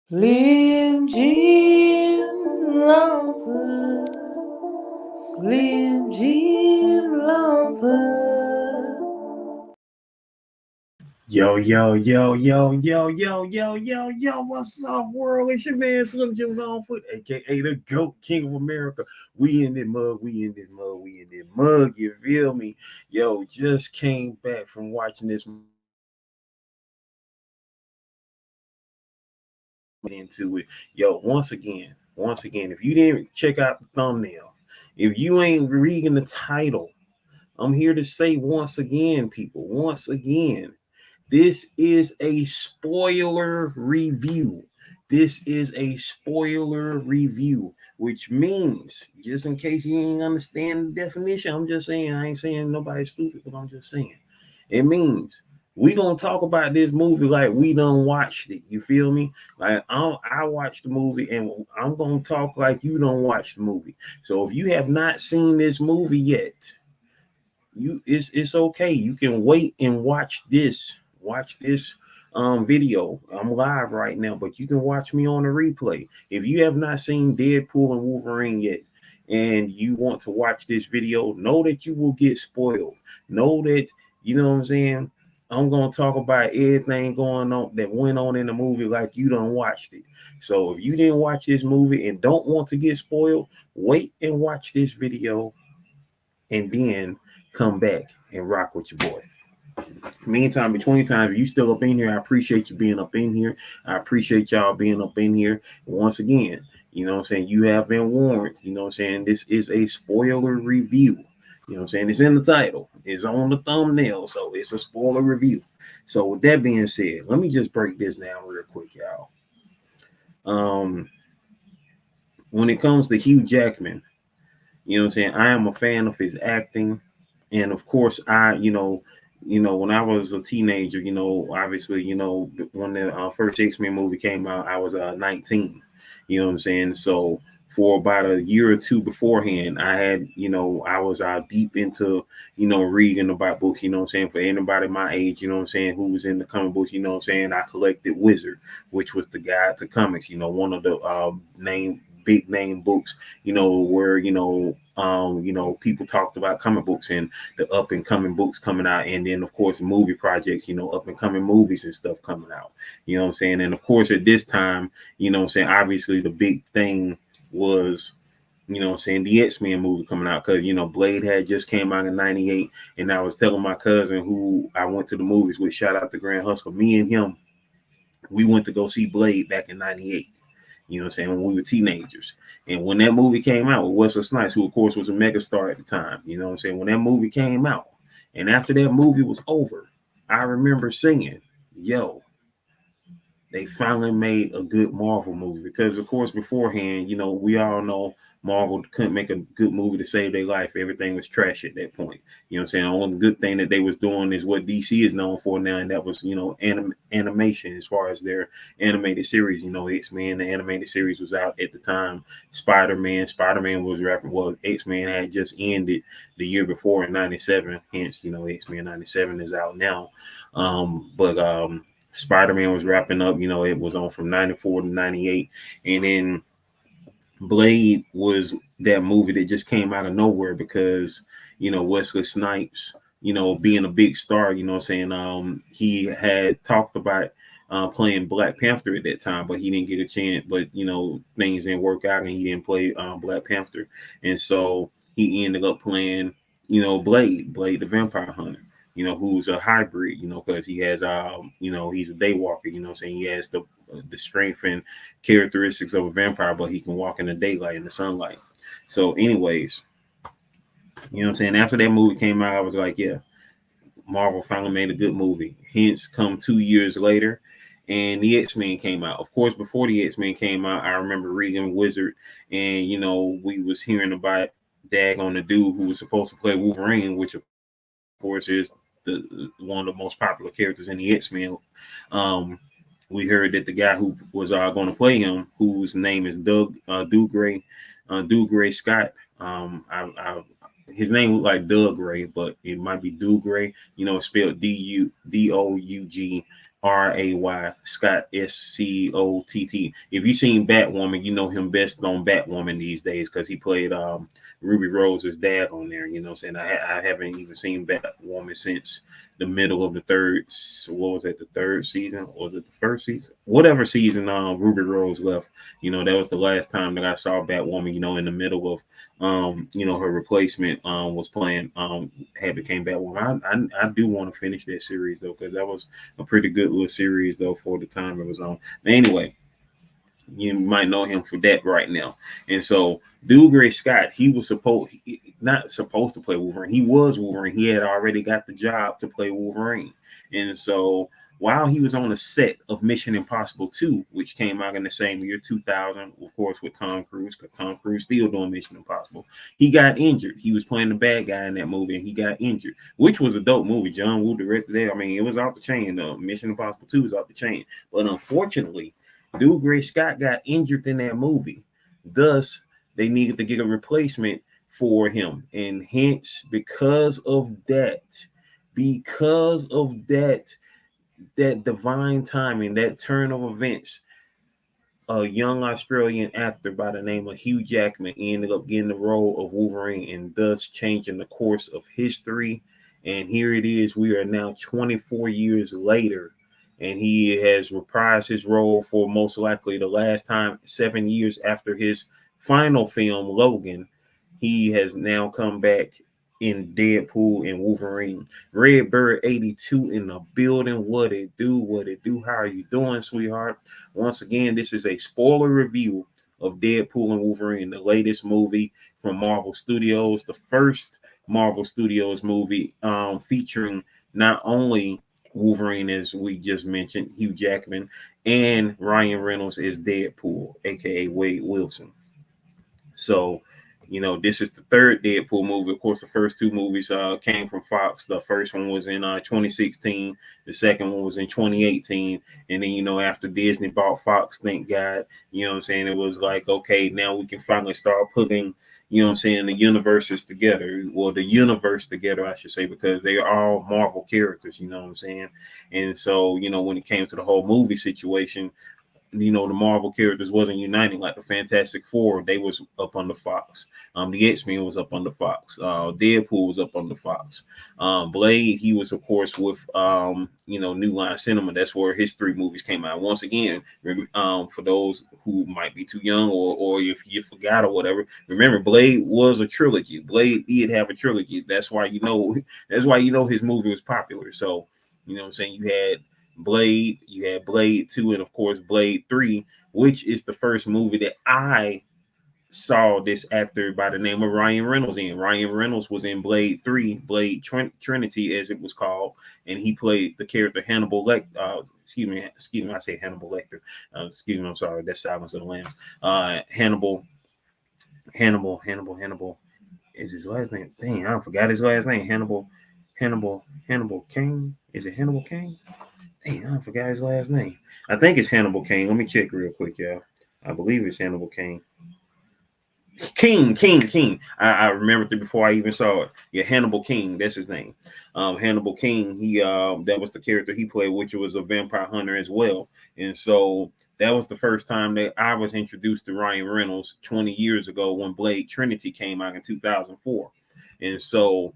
Slim Jim Lumber, Slim Jim Lumber. Yo, what's up, world? It's your man Slim Jim Longfoot, aka the GOAT King of America. We in the mug, you feel me? Yo, just came back from watching this into it. Yo, once again, if you didn't check out the thumbnail, if you ain't reading the title, I'm here to say once again, people, this is a spoiler review. Which means, just in case you ain't understand the definition, I'm just saying, I ain't saying nobody's stupid, but I'm just saying, it means we gonna talk about this movie like we done watched it. You feel me? Like I watched the movie, and I'm gonna talk like you don't watch the movie. So if you have not seen this movie yet, it's okay. You can wait and watch this video. I'm live right now, but you can watch me on the replay. If you have not seen Deadpool and Wolverine yet, and you want to watch this video, know that you will get spoiled. Know that, you know what I'm saying, I'm going to talk about everything going on that went on in the movie like you done watched it. So if you didn't watch this movie and don't want to get spoiled, wait and watch this video and then come back and rock with your boy. Meantime, between times, if you still up in here, I appreciate you being up in here. I appreciate y'all being up in here. Once again, you know what I'm saying, you have been warned. You know what I'm saying, this is a spoiler review. You know what I'm saying, it's in the title, it's on the thumbnail, so it's a spoiler review. So with that being said, let me just break this down real quick, y'all. When it comes to Hugh Jackman, you know what I'm saying, I am a fan of his acting. And of course, when I was a teenager, obviously, when the first X-Men movie came out, I was 19. You know what I'm saying? So for about a year or two beforehand, I had, I was deep into, reading about books, you know what I'm saying? For anybody my age, you know what I'm saying, who was in the comic books, you know what I'm saying, I collected Wizard, which was the guide to comics, one of the big name books, where, people talked about comic books and the up and coming books coming out. And then, of course, movie projects, up and coming movies and stuff coming out, you know what I'm saying? And of course, at this time, you know what I'm saying, obviously the big thing was you know what I'm saying, the X-Men movie coming out, because, you know, Blade had just came out in 98. And I was telling my cousin who I went to the movies with, shout out to Grand Hustle, me and him, we went to go see Blade back in 98. You know what I'm saying? When we were teenagers. And when that movie came out with Wesley Snipes, who of course was a megastar at the time, you know what I'm saying? When that movie came out, and after that movie was over, I remember singing, yo, they finally made a good Marvel movie. Because of course beforehand, you know, we all know Marvel couldn't make a good movie to save their life. Everything was trash at that point. You know what I'm saying? The only good thing that they was doing is what DC is known for now, and that was, you know, animation as far as their animated series. You know, X-Men, the animated series was out at the time. Spider-Man was rapping. Well, X-Men had just ended the year before in 97. Hence, you know, X-Men 97 is out now. But Spider-Man was wrapping up. You know, it was on from 94 to 98. And then Blade was that movie that just came out of nowhere because, you know, Wesley Snipes, you know, being a big star, you know what I'm saying? He had talked about playing Black Panther at that time, but he didn't get a chance. But, you know, things didn't work out and he didn't play Black Panther. And so he ended up playing, you know, Blade the Vampire Hunter, you know, who's a hybrid, you know, because he has, you know, he's a daywalker, you know what I'm saying? He has the strength and characteristics of a vampire, but he can walk in the daylight, in the sunlight. So, anyways, you know what I'm saying? After that movie came out, I was like, yeah, Marvel finally made a good movie. Hence, come 2 years later, and the X-Men came out. Of course, before the X-Men came out, I remember reading Wizard, and you know, we was hearing about Dag on the dude who was supposed to play Wolverine, which of course is one of the most popular characters in the X-Men. Um, we heard that the guy who was going to play him, whose name is Doug Gray Scott. His name looked like Doug Gray, but it might be Doug Gray. You know, it's spelled Dougray, Scott Scott. If you've seen Batwoman, you know him best on Batwoman these days because he played Ruby Rose's dad on there. You know what I'm saying? I haven't even seen Batwoman since the middle of the third. What was it? The third season? Or was it the first season? Whatever season Ruby Rose left. You know, that was the last time that I saw Batwoman. You know, in the middle of you know, her replacement was playing had became Batwoman. I do want to finish that series though because that was a pretty good little series though for the time it was on. But anyway, you might know him for that right now. And so Dougray Scott, he was not supposed to play Wolverine. He was Wolverine. He had already got the job to play Wolverine. And so while he was on the set of Mission Impossible 2, which came out in the same year, 2000, of course, with Tom Cruise, because Tom Cruise still doing Mission Impossible, he got injured. He was playing the bad guy in that movie, and he got injured, which was a dope movie. John Woo directed that. I mean, it was off the chain. Mission Impossible 2 was off the chain. But unfortunately, Dougray Scott got injured in that movie. Thus, they needed to get a replacement for him. And hence, because of that divine timing, that turn of events, a young Australian actor by the name of Hugh Jackman ended up getting the role of Wolverine and thus changing the course of history. And here it is, we are now 24 years later, and he has reprised his role for most likely the last time, 7 years after his final film, Logan. He has now come back in Deadpool and Wolverine. Redbird 82 in the building. What it do? What it do? How are you doing, sweetheart? Once again, this is a spoiler review of Deadpool and Wolverine, the latest movie from Marvel Studios, the first Marvel Studios movie featuring not only Wolverine, as we just mentioned, Hugh Jackman, and Ryan Reynolds as Deadpool, aka Wade Wilson. So, you know, this is the third Deadpool movie. Of course, the first two movies came from Fox. The first one was in 2016. The second one was in 2018. And then, you know, after Disney bought Fox, thank God, you know what I'm saying? It was like, okay, now we can finally start putting, you know what I'm saying, the universes together, or the universe together, I should say, because they are all Marvel characters, you know what I'm saying? And so, you know, when it came to the whole movie situation, you know, the Marvel characters wasn't uniting like the Fantastic Four. They was up under Fox. The X-Men was up under Fox. Deadpool was up under Fox. Blade, he was of course with you know, New Line Cinema. That's where his 3 movies came out. Once again, for those who might be too young, or if you forgot or whatever, remember Blade was a trilogy. Blade did have a trilogy. That's why you know his movie was popular. So you know what I'm saying, you had Blade, you had Blade 2, and of course Blade 3, which is the first movie that I saw this actor by the name of Ryan Reynolds in. Ryan Reynolds was in Blade 3, Blade Trinity as it was called, and he played the character Hannibal Lecter. Excuse me, I say Hannibal Lecter. Excuse me, I'm sorry, that's Silence of the Lambs. Hannibal is his last name. Dang, I forgot his last name. Hannibal King. Is it Hannibal King? Hey, I forgot his last name. I think it's Hannibal King. Let me check real quick, y'all. I believe it's Hannibal King. King. I remembered it before I even saw it. Yeah, Hannibal King. That's his name. Hannibal King. He that was the character he played, which was a vampire hunter as well. And so that was the first time that I was introduced to Ryan Reynolds 20 years ago when Blade Trinity came out in 2004. And so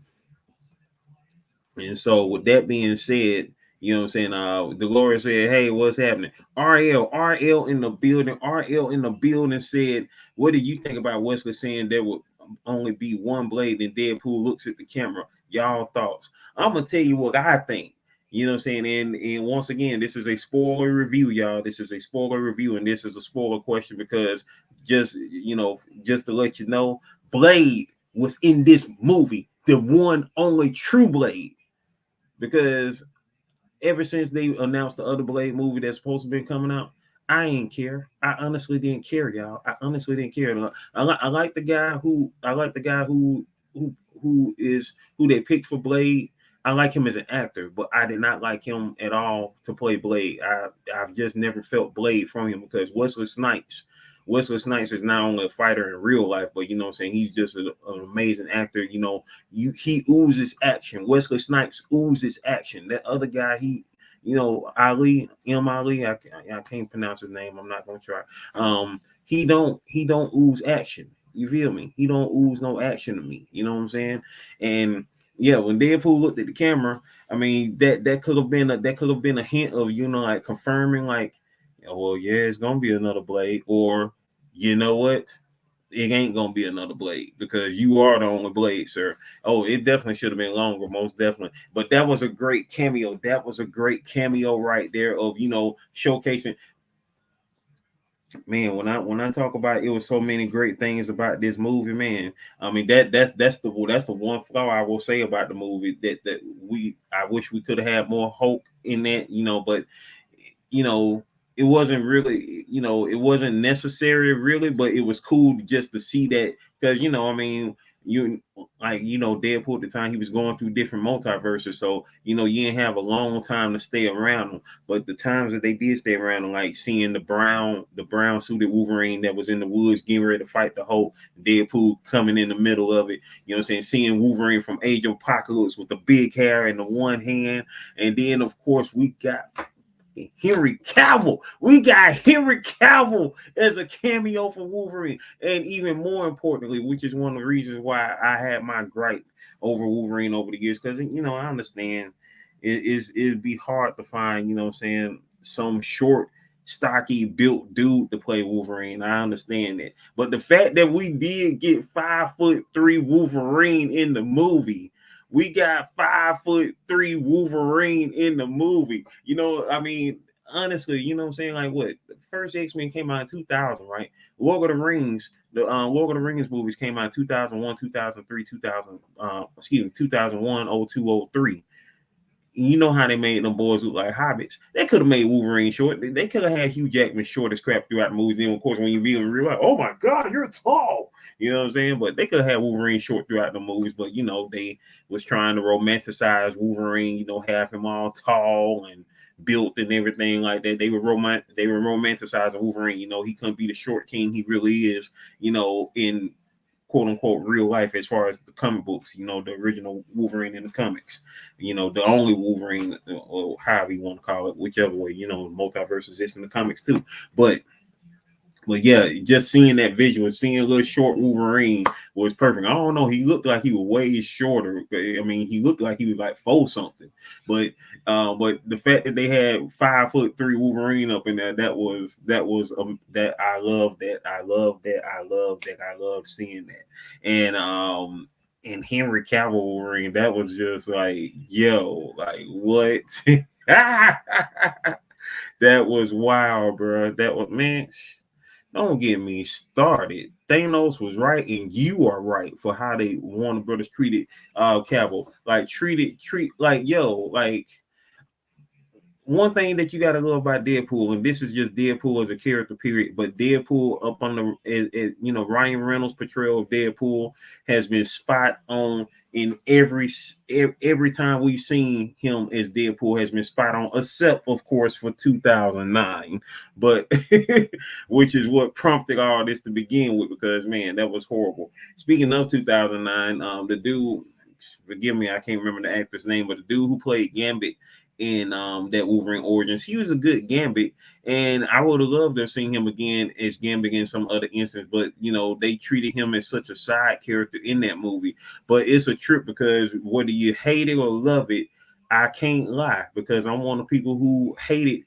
with that being said, you know what I'm saying? Dolores said, "Hey, what's happening?" RL in the building. RL in the building said, "What do you think about Wesley saying there would only be one blade?" And Deadpool looks at the camera. Y'all thoughts? I'm gonna tell you what I think. You know what I'm saying? And once again, this is a spoiler review, y'all. This is a spoiler review, and this is a spoiler question because just to let you know, Blade was in this movie, the one only true Blade. Because ever since they announced the other Blade movie that's supposed to be coming out, I ain't care. I honestly didn't care, y'all. I honestly didn't care. I like the guy who they picked for Blade. I like him as an actor, but I did not like him at all to play Blade. I've just never felt Blade from him because Wesley Snipes is not only a fighter in real life, but you know what I'm saying, he's just an amazing actor. You know, he oozes action. Wesley Snipes oozes action. That other guy, Ali, I can't pronounce his name. I'm not gonna try. He don't ooze action. You feel me? He don't ooze no action to me. You know what I'm saying? And yeah, when Deadpool looked at the camera, I mean that could have been a hint of, you know, like confirming like, well, yeah, it's gonna be another Blade, or you know what? It ain't gonna be another Blade because you are the only Blade, sir. Oh, it definitely should have been longer, most definitely. But that was a great cameo. That was a great cameo right there of, you know, showcasing. Man, when I talk about it was so many great things about this movie, man. I mean that's the one flaw I will say about the movie that I wish we could have had more hope in that, you know, but you know, it wasn't really, you know, it wasn't necessary really, but it was cool just to see that because, you know, I mean, Deadpool at the time he was going through different multiverses, so you know you didn't have a long time to stay around them. But the times that they did stay around them, like seeing the brown suited Wolverine that was in the woods getting ready to fight the Hulk, Deadpool coming in the middle of it, you know what I'm saying, seeing Wolverine from Age of Apocalypse with the big hair in the one hand, and then of course we got Henry Cavill. We got Henry Cavill as a cameo for Wolverine. And even more importantly, which is one of the reasons why I had my gripe over Wolverine over the years, because, you know, I understand it'd be hard to find, you know what I'm saying, some short, stocky built dude to play Wolverine. I understand that. But the fact that we did get 5'3" Wolverine in the movie, we got 5'3" Wolverine in the movie. You know, I mean, honestly, you know what I'm saying? Like what? The first X-Men came out in 2000, right? Lord of the Rings, the Lord of the Rings movies came out in 2001, 2003, 2001, 02, 03. You know how they made them boys look like hobbits. They could have made Wolverine short. They could have had Hugh Jackman short as crap throughout the movie. Then, of course, when you view him, you're like, oh my God, you're tall. You know what I'm saying? But they could have had Wolverine short throughout the movies. But, you know, they was trying to romanticize Wolverine, you know, have him all tall and built and everything like that. They were romanticizing Wolverine. You know, he couldn't be the short king he really is, you know, in quote unquote real life as far as the comic books, you know, the original Wolverine in the comics, you know, the only Wolverine, or however you want to call it, whichever way, you know, multiverse exists in the comics too. But yeah, just seeing that visual, seeing a little short Wolverine was perfect. I don't know, he looked like he was way shorter. I mean, he looked like he was like 4 something. But the fact that they had 5'3" Wolverine up in there, that I love that. I love that. I love that. I love seeing that. And Henry Cavill Wolverine, that was just like, yo, like what? That was wild, bro. That was, man. Don't get me started. Thanos was right, and you are right for how they Warner Brothers treated Cavill. Like treat like, yo, like, one thing that you got to love about Deadpool, and this is just Deadpool as a character, period. But Deadpool up on you know, Ryan Reynolds' portrayal of Deadpool has been spot on in every time we've seen him as Deadpool has been spot on, except of course for 2009, but which is what prompted all this to begin with, because man, that was horrible. Speaking of 2009, the dude, forgive me, I can't remember the actor's name, but the dude who played Gambit in that Wolverine Origins, he was a good Gambit, and I would have loved to have seen him again as Gambit in some other instance. But you know, they treated him as such a side character in that movie. But it's a trip, because whether you hate it or love it, I can't lie, because I'm one of the people who hated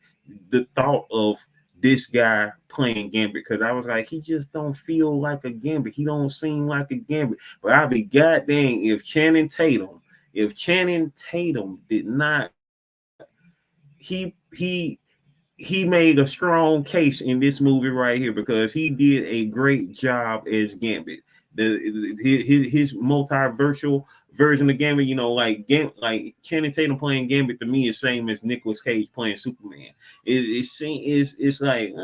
the thought of this guy playing Gambit, because I was like, he just don't feel like a Gambit. He don't seem like a Gambit. But I'd be goddamn if Channing Tatum did not, he he made a strong case in this movie right here, because he did a great job as Gambit. His multiversal version of Gambit, you know, like Channing Tatum playing Gambit to me is same as Nicolas Cage playing Superman. It's like,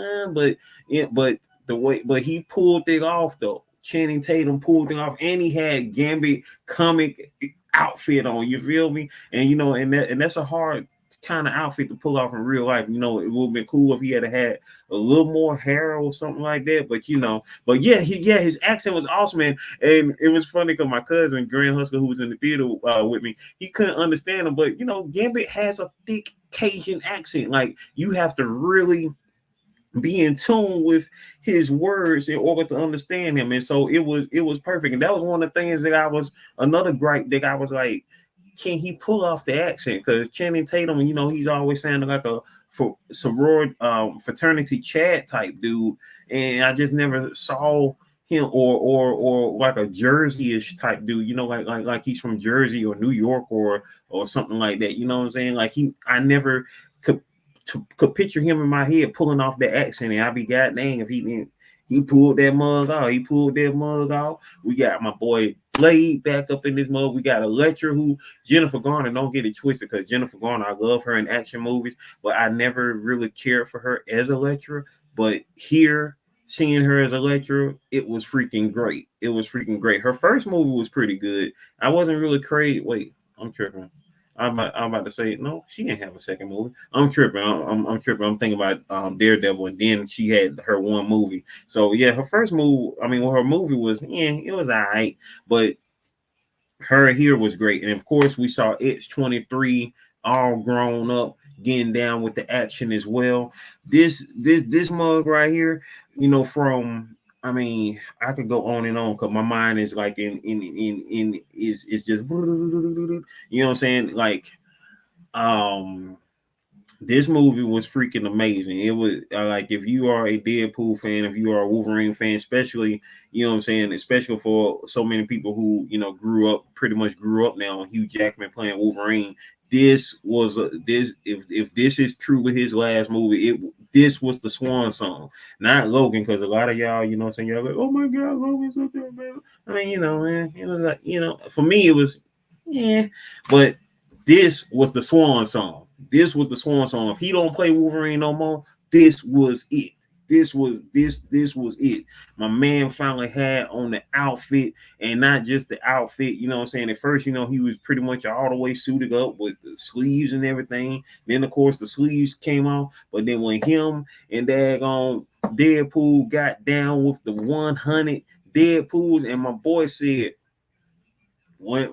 but the way, but he pulled it off though. Channing Tatum pulled it off, and he had Gambit comic outfit on. You feel me? And you know, and that's a hard kind of outfit to pull off in real life. You know, it would have been cool if he had a little more hair or something like that. But you know, but yeah, his accent was awesome, man. And it was funny because my cousin Grant Husker, who was in the theater with me, he couldn't understand him. But you know, Gambit has a thick Cajun accent. Like, you have to really be in tune with his words in order to understand him. And so it was perfect. And that was one of the things that I was, another gripe that I was like, can he pull off the accent? Because Channing Tatum, you know, he's always sounding like a sorority, fraternity Chad type dude, and I just never saw him, or like a Jersey-ish type dude, you know, like he's from Jersey or New York or something like that. You know what I'm saying? Like, I never could picture him in my head pulling off that accent, and I'd be goddamn if he didn't. He pulled that mug off. He pulled that mug off. We got my boy Blade back up in this mug. We got Elektra, who Jennifer Garner, don't get it twisted, because Jennifer Garner, I love her in action movies, but I never really cared for her as Elektra. But here, seeing her as Elektra, it was freaking great. It was freaking great. Her first movie was pretty good. I wasn't really crazy. Wait, I'm tripping. I'm about to say no. She didn't have a second movie. I'm tripping. I'm tripping. I'm thinking about Daredevil, and then she had her one movie. So yeah, her first movie. I mean, well, her movie was, yeah, it was alright, but her here was great. And of course, we saw It's 23 all grown up, getting down with the action as well. This mug right here, you know, from, I mean, I could go on and on because my mind is like in is just, you know what I'm saying? Like, um this movie was freaking amazing. It was like, if you are a Deadpool fan, if you are a Wolverine fan, especially, you know what I'm saying, especially for so many people who, you know, pretty much grew up now on Hugh Jackman playing Wolverine. This was this, if this is truly his last movie, this was the swan song, not Logan, because a lot of y'all, you know what I'm saying, y'all like, oh my god, Logan's so good, man. I mean, you know, man, it was like, you know, for me it was, yeah, but this was the swan song. This was the swan song. If he don't play Wolverine no more, this was it. This was it. My man finally had on the outfit, and not just the outfit, you know what I'm saying? At first, you know, he was pretty much all the way suited up with the sleeves and everything. Then of course the sleeves came off, but then when him and daggone Deadpool got down with the 100 Deadpool's, and my boy said when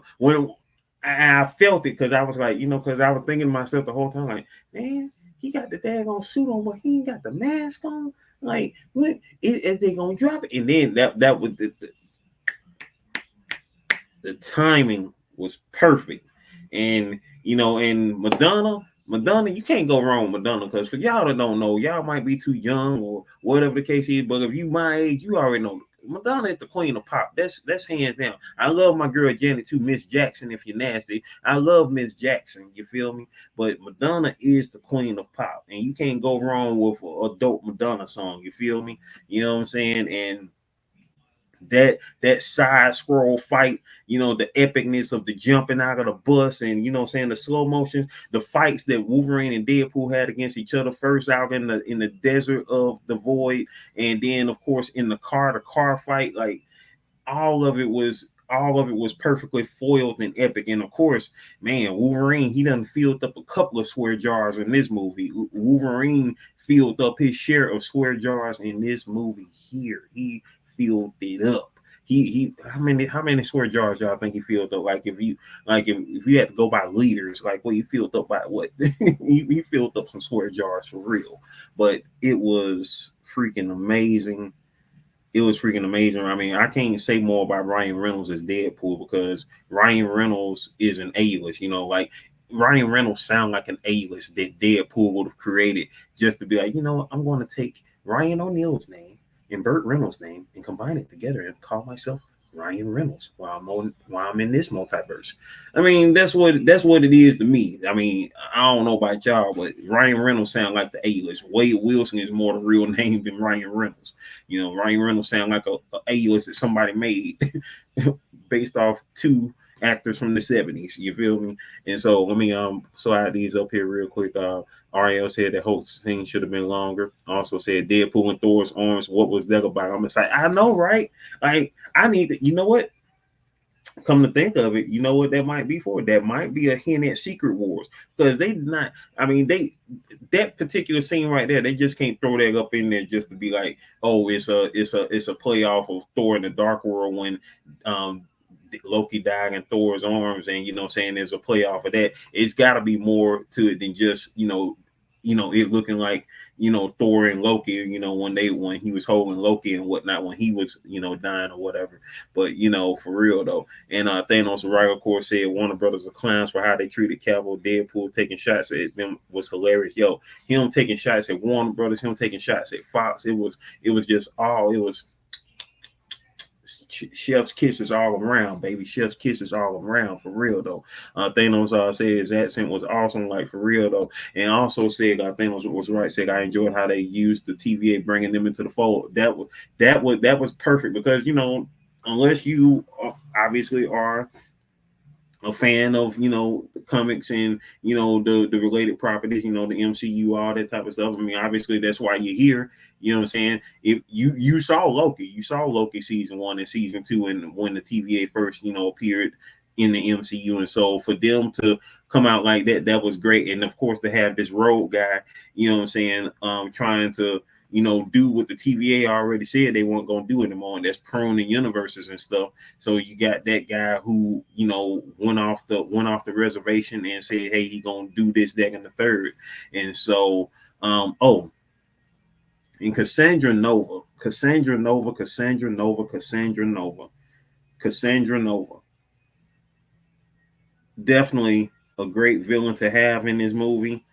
I felt it, because I was like, because I was thinking to myself the whole time, like, man, he got the daggone suit on, but he ain't got the mask on. Like, what is they gonna drop it? And then that was the timing was perfect. And and Madonna, you can't go wrong with Madonna, because for y'all that don't know, y'all might be too young or whatever the case is, but if you my age, you already know Madonna is the queen of pop. That's hands down. I love my girl Janet too, Miss Jackson, if you're nasty. I love Miss Jackson, you feel me? But Madonna is the queen of pop, and you can't go wrong with a dope Madonna song, you feel me? You know what I'm saying? And that side scroll fight, the epicness of the jumping out of the bus, and the slow motion, the fights that Wolverine and Deadpool had against each other, first out in the desert of the void, and then of course in the car fight, like all of it was perfectly foiled and epic. And of course, man, Wolverine, he done filled up a couple of swear jars in this movie. Wolverine filled up his share of swear jars in this movie here. He filled it up. He how many swear jars y'all think he filled up? Like if you had to go by liters, like what he filled up by what? he filled up some swear jars for real. But it was freaking amazing. It was freaking amazing. I mean, I can't say more about Ryan Reynolds as Deadpool, because Ryan Reynolds is an A-list. Like Ryan Reynolds sound like an A-list that Deadpool would have created, just to be like, I'm going to take Ryan O'Neal's name and Burt Reynolds' name and combine it together and call myself Ryan Reynolds while I'm in this multiverse. I mean, that's what it is to me. I mean, I don't know about y'all, but Ryan Reynolds sound like the A-list. Wade Wilson is more the real name than Ryan Reynolds. Ryan Reynolds sound like a A-list that somebody made based off two actors from the 70s. You feel me? And so let me slide these up here real quick. Ariel said that whole thing should have been longer. Also said Deadpool and Thor's arms. What was that about? I'm excited. I know, right? Like, I need to, you know what? Come to think of it, you know what that might be for? That might be a hint at Secret Wars, because they did not. I mean, that particular scene right there, they just can't throw that up in there just to be like, oh, it's a playoff of Thor in the Dark World when Loki died in Thor's arms, and saying there's a playoff of that. It's got to be more to it than just it looking like Thor and Loki, when he was holding Loki and whatnot, when he was dying or whatever. But for real though. And Thanos right, of course, said Warner Brothers are clowns for how they treated Cavill. Deadpool taking shots at them was hilarious. Yo, him taking shots at Warner Brothers, him taking shots at Fox, it was just all, it was chef's kisses all around, baby. Chef's kisses all around, for real though. Thanos said his accent was awesome, like for real though. And also said Thanos was right. Said I enjoyed how they used the TVA, bringing them into the fold. That was perfect, because unless you obviously are a fan of comics and the related properties, the MCU, all that type of stuff. I mean, obviously that's why you're here. You know what I'm saying? If you saw Loki season 1 and season 2, and when the TVA first appeared in the MCU, and so for them to come out like that was great. And of course to have this rogue guy, what I'm saying, trying to do what the TVA already said they weren't going to do anymore, and that's pruning universes and stuff. So you got that guy who went off the reservation and said, hey, he gonna do this, that, and the third. And so and Cassandra Nova, definitely a great villain to have in this movie,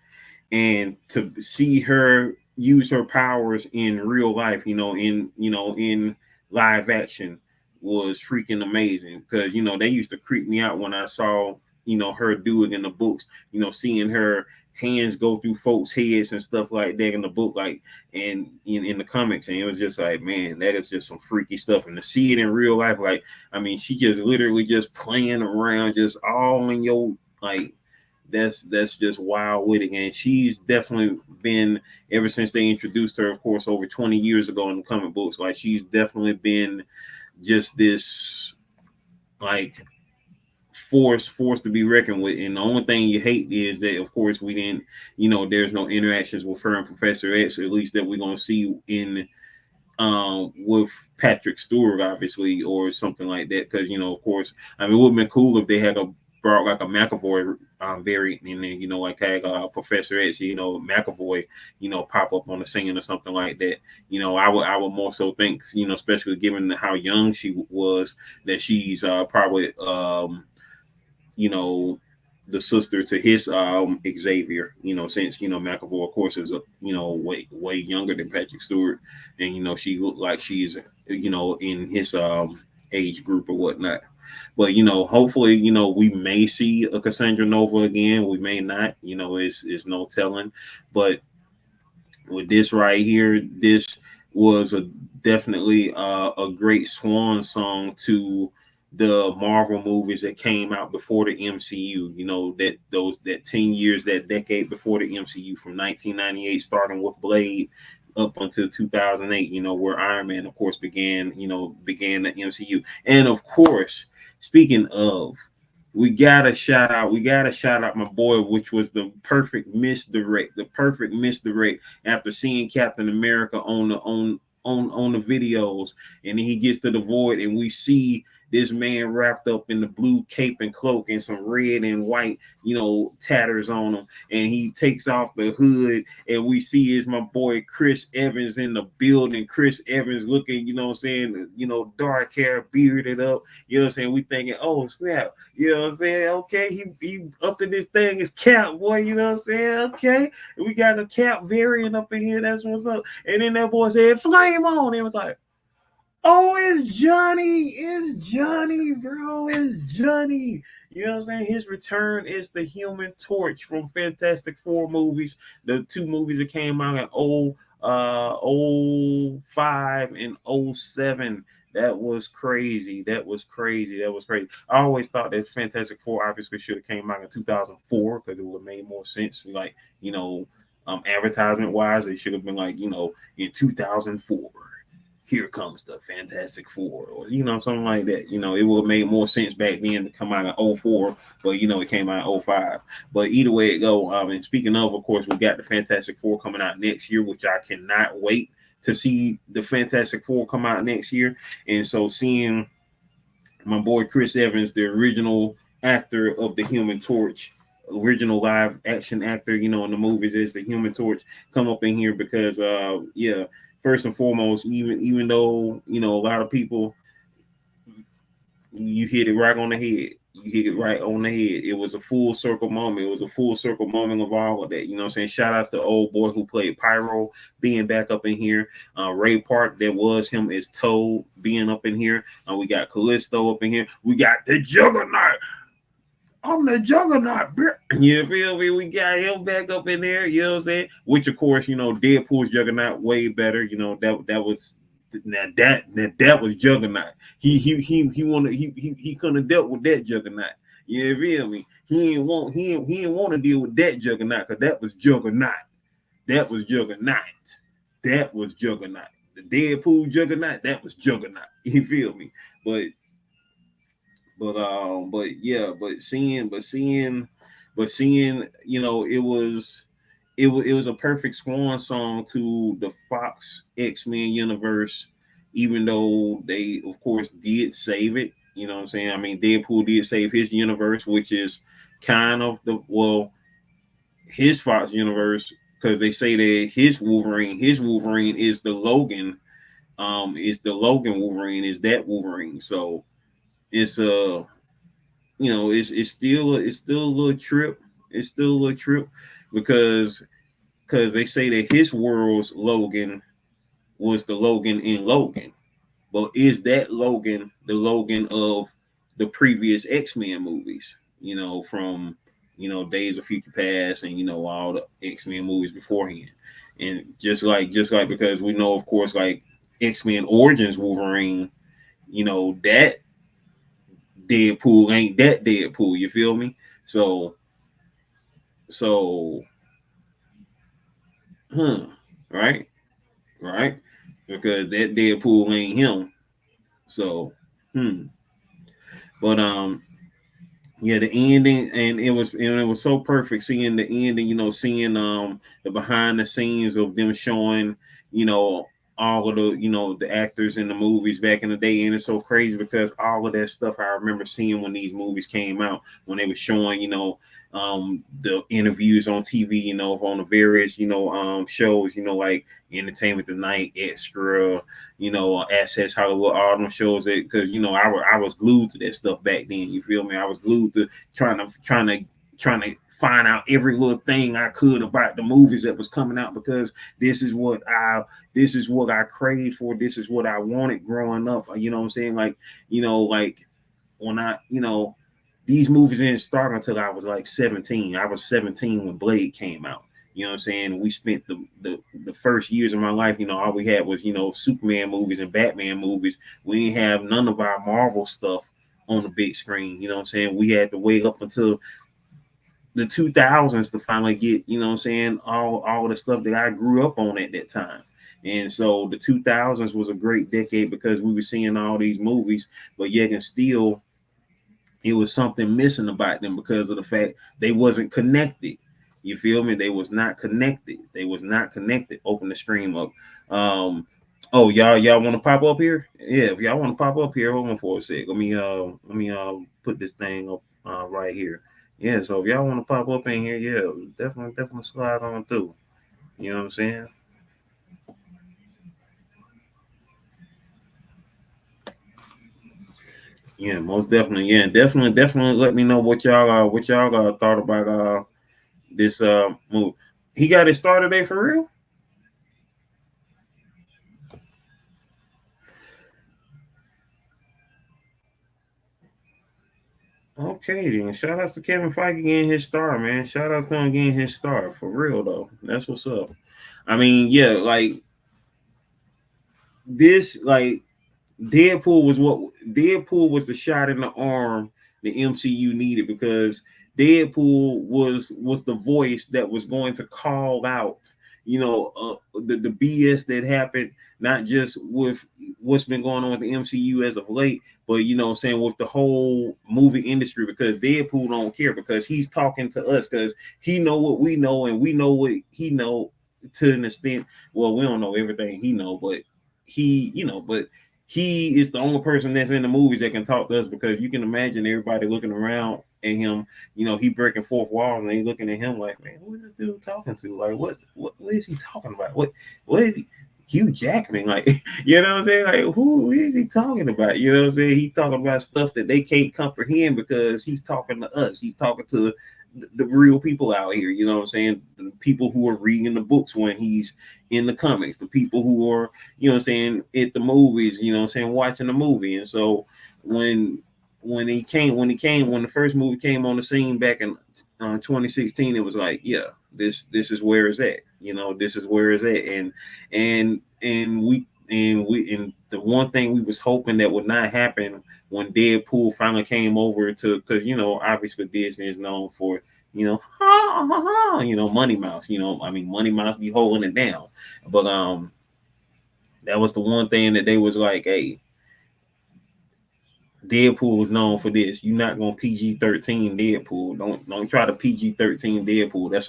and to see her use her powers in real life, in live action, was freaking amazing. Because they used to creep me out when I saw her do it in the books. Seeing her hands go through folks' heads and stuff like that in the book, like, and in the comics, and it was just like, man, that is just some freaky stuff. And to see it in real life, like, I mean, she just literally just playing around, just all in your, like, that's just wild with it. And she's definitely been, ever since they introduced her, of course, over 20 years ago in the comic books, like, she's definitely been just this, like, force to be reckoned with. And the only thing you hate is that, of course, we didn't, there's no interactions with her and Professor X, at least that we're gonna see in with Patrick Stewart, obviously, or something like that. Because of course, I mean, it would have been cool if they had brought like a McAvoy variant, and then like had Professor X, McAvoy, pop up on the scene or something like that. I would more so think, especially given how young she was, that she's probably you know, the sister to his Xavier, since McAvoy of course is way younger than Patrick Stewart, and she looked like she's in his age group or whatnot. But hopefully, we may see a Cassandra Nova again. We may not. It's no telling. But with this right here, this was a definitely a great swan song to the Marvel movies that came out before the MCU. That 10 years, that decade before the MCU, from 1998, starting with Blade up until 2008. Where Iron Man, of course, began the MCU, and of course, speaking of, we gotta shout out my boy, which was the perfect misdirect. The perfect misdirect after seeing Captain America on the videos, and then he gets to the void, and we see this man wrapped up in the blue cape and cloak and some red and white, tatters on him, and he takes off the hood, and we see is my boy Chris Evans in the building. Chris Evans looking, what I'm saying, dark hair, bearded up, what I'm saying. We thinking, oh snap, what I'm saying. Okay, he up in this thing is Cap, boy, what I'm saying. Okay, we got a Cap variant up in here. That's what's up. And then that boy said, "Flame on!" It was like, oh, it's Johnny. It's Johnny, bro. It's Johnny. You know what I'm saying? His return is the Human Torch from Fantastic Four movies. The two movies that came out in 05 and '07. That was crazy. That was crazy. That was crazy. I always thought that Fantastic Four obviously should have came out in 2004, because it would have made more sense. Like, advertisement wise, it should have been like, in 2004, here comes the Fantastic Four, or something like that. It would have made more sense back then to come out in '04, but it came out in '05. But either way it go, and speaking of course, we got the Fantastic Four coming out next year, which I cannot wait to see the Fantastic Four come out next year. And so seeing my boy Chris Evans, the original actor of the Human Torch, original live action actor, in the movies as the Human Torch, come up in here, because first and foremost, even though a lot of people, you hit it right on the head. You hit it right on the head. It was a full circle moment. It was a full circle moment of all of that. You know what I'm saying? Shout outs to old boy who played Pyro being back up in here. Ray Park, that was him as Toad, being up in here. We got Callisto up in here. We got the Juggernaut. I'm the Juggernaut, bro. You feel me? We got him back up in there. You know what I'm saying? Which, of course, Deadpool's Juggernaut way better. That was that was Juggernaut. He couldn't have dealt with that Juggernaut. You feel me? He didn't want to deal with that Juggernaut, because that was Juggernaut. That was Juggernaut. That was Juggernaut. The Deadpool Juggernaut. That was Juggernaut. You feel me? But seeing, it was a perfect swan song to the Fox X-Men universe, even though they of course did save it. You know what I'm saying? I mean, Deadpool did save his universe, which is kind of his Fox universe, because they say that his Wolverine is the Logan, Wolverine, is that Wolverine. So it's it's still a little trip. It's still a little trip, because they say that his world's Logan was the Logan in Logan. But is that Logan the Logan of the previous X-Men movies? From Days of Future Past, and all the X-Men movies beforehand. And just like because we know, of course, like X-Men Origins Wolverine, that Deadpool ain't that Deadpool. You feel me? So, right, right, because that Deadpool ain't him. So, but yeah, the ending, and it was so perfect seeing the ending. Seeing the behind the scenes of them showing, you know, all of the the actors in the movies back in the day. And it's so crazy because all of that stuff I remember seeing when these movies came out, when they were showing the interviews on TV, on the various shows, like Entertainment Tonight, Extra, Access Hollywood, all them shows. That because I was glued to that stuff back then. You feel me? I was glued to trying to find out every little thing I could about the movies that was coming out, because this is what I craved for. This is what I wanted growing up. You know what I'm saying? Like when these movies didn't start until I was like 17. I was 17 when Blade came out. You know what I'm saying? We spent the first years of my life, all we had was, Superman movies and Batman movies. We didn't have none of our Marvel stuff on the big screen. You know what I'm saying? We had to wait up until the 2000s to finally get, all the stuff that I grew up on at that time. And so the 2000s was a great decade because we were seeing all these movies, but yet and still it was something missing about them because of the fact they wasn't connected. You feel me? They was not connected. They was not connected. Open the stream up. Oh, y'all want to pop up here? Yeah, if y'all want to pop up here, hold on for a sec. Let me put this thing up right here. Yeah, so if y'all want to pop up in here, yeah, definitely slide on through. You know what I'm saying? Yeah, most definitely. Yeah, definitely. Let me know what y'all thought about this move. He got it started today for real. Okay, then. Shout outs to Kevin Feige getting his star, man. Shout outs to him getting his star for real though. That's what's up. I mean, yeah, like this, like Deadpool was the shot in the arm the MCU needed, because Deadpool was the voice that was going to call out, the BS that happened, not just with what's been going on with the MCU as of late, but saying with the whole movie industry, because Deadpool don't care, because he's talking to us, because he know what we know and we know what he know to an extent. Well, we don't know everything he know, but but he is the only person that's in the movies that can talk to us, because you can imagine everybody looking around at him. He breaking fourth wall and they looking at him like, man, who is this dude talking to? Like, what is he talking about? What is he? Hugh Jackman, like, you know what I'm saying? Like, who is he talking about? You know what I'm saying? He's talking about stuff that they can't comprehend because he's talking to us. He's talking to the real people out here. You know what I'm saying? The people who are reading the books when he's in the comics, the people who are, at the movies, watching the movie. And so when the first movie came on the scene back in 2016, it was like, yeah, this is where it's at. This is where it's at. And the one thing we was hoping that would not happen when Deadpool finally came over to, because obviously Disney is known for Money Mouse. Money Mouse be holding it down, but that was the one thing that they was like, hey, Deadpool was known for this. You're not gonna PG-13 Deadpool. Don't try to PG-13 Deadpool. That's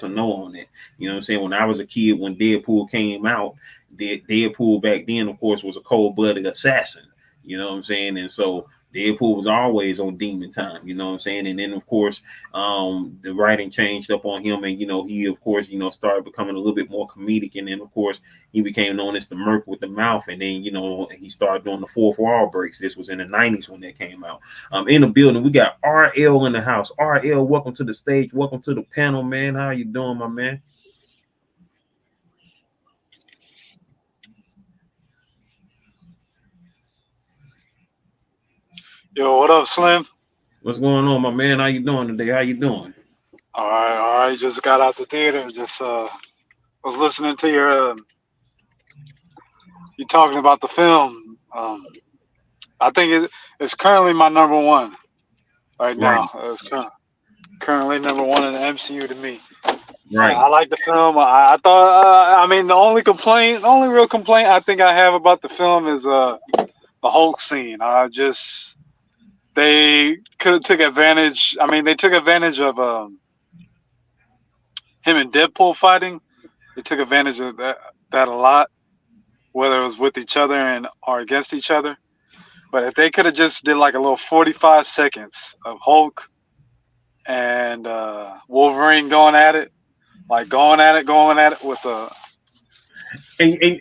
a no on that. You know what I'm saying? When I was a kid, when Deadpool came out, Deadpool back then, of course, was a cold-blooded assassin. You know what I'm saying? And so Deadpool was always on demon time. You know what I'm saying? And then of course, the writing changed up on him, and he of course started becoming a little bit more comedic, and then of course he became known as the Merc with the mouth, and then he started doing the fourth wall breaks. This was in the 90s when that came out. In the building, we got RL in the house. RL, welcome to the stage. Welcome to the panel, man. How you doing, my man? Yo, what up, Slim? What's going on, my man? How you doing today? How you doing? All right. Just got out the theater. Just was listening to your you talking about the film. I think it's currently my number one right Right, now. It's currently number one in the MCU to me. right. I like the film. I thought. I mean, the only real complaint I think I have about the film is the Hulk scene. They could have took advantage. I mean, they took advantage of him and Deadpool fighting. They took advantage of that a lot. whether it was with each other and or against each other. But if they could have just did like a little 45 seconds of Hulk and Wolverine going at it with a And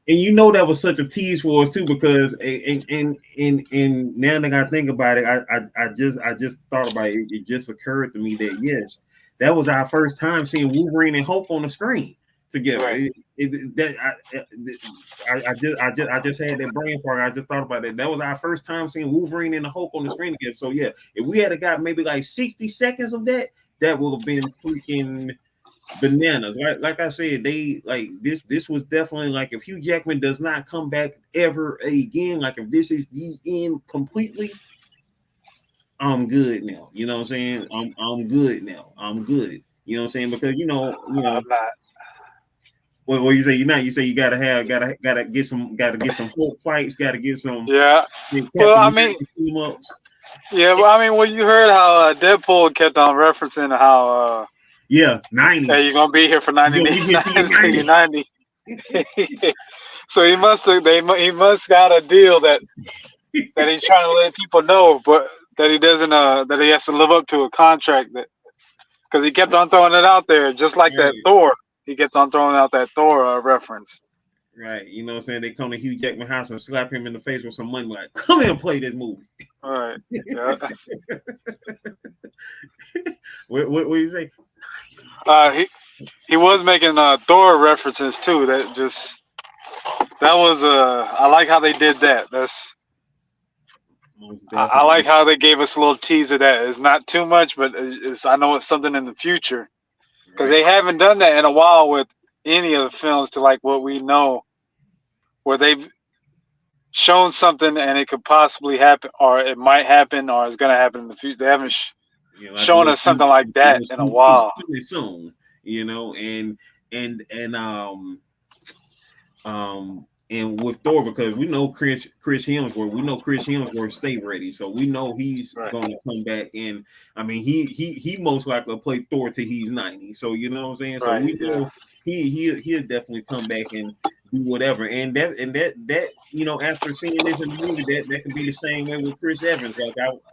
you know that was such a tease for us too, because and now that I think about it, I just thought about it. It just occurred to me that yes, that was our first time seeing Wolverine and Hulk on the screen together. right. I just had that brain fart. I just thought about it. That was our first time seeing Wolverine and the Hulk on the screen together. So yeah, if we had got maybe like 60 seconds of that, that would have been freaking bananas. Like I said, they like this was definitely like if Hugh Jackman does not come back ever again, like if this is the end completely, I'm good now. You know what I'm saying? I'm good now. I'm good. You know what I'm saying? Because I'm not. what you say you're not. You say you gotta get some Hulk fights, gotta get some Yeah. Well, Captain I mean, America team ups. yeah. Well, I mean, well, you heard how Deadpool kept on referencing how Yeah, 90. hey, you're gonna be here for You 90 gonna days be here till you're until you're 90. 90. So he must have. He must got a deal that he's trying to let people know, but that he doesn't. That he has to live up to a contract that because he kept on throwing it out there, just like that Right. Thor. He kept on throwing out that Thor reference. Right. You know what I'm saying? They come to Hugh Jackman house and slap him in the face with some money, like, come here and play this movie. All right. Yeah. What you say? He was making Thor references too. That was I like how they did that. Most I like definitely. how they gave us a little teaser that it's not too much, but it's I know it's something in the future because Right. they haven't done that in a while with any of the films to like what we know where they've shown something and it could possibly happen or it might happen or it's gonna happen in the future. They haven't You know, like shown us something like a that little in a sneak peek while. coming soon, and and with Thor, because we know Chris Hemsworth stay ready, so we know he's Right. gonna come back. And I mean, he most likely will play Thor till he's 90. So you know what I'm saying. So Right. we Yeah. know he'll definitely come back and do whatever. And that after seeing this in the movie, that can be the same way with Chris Evans.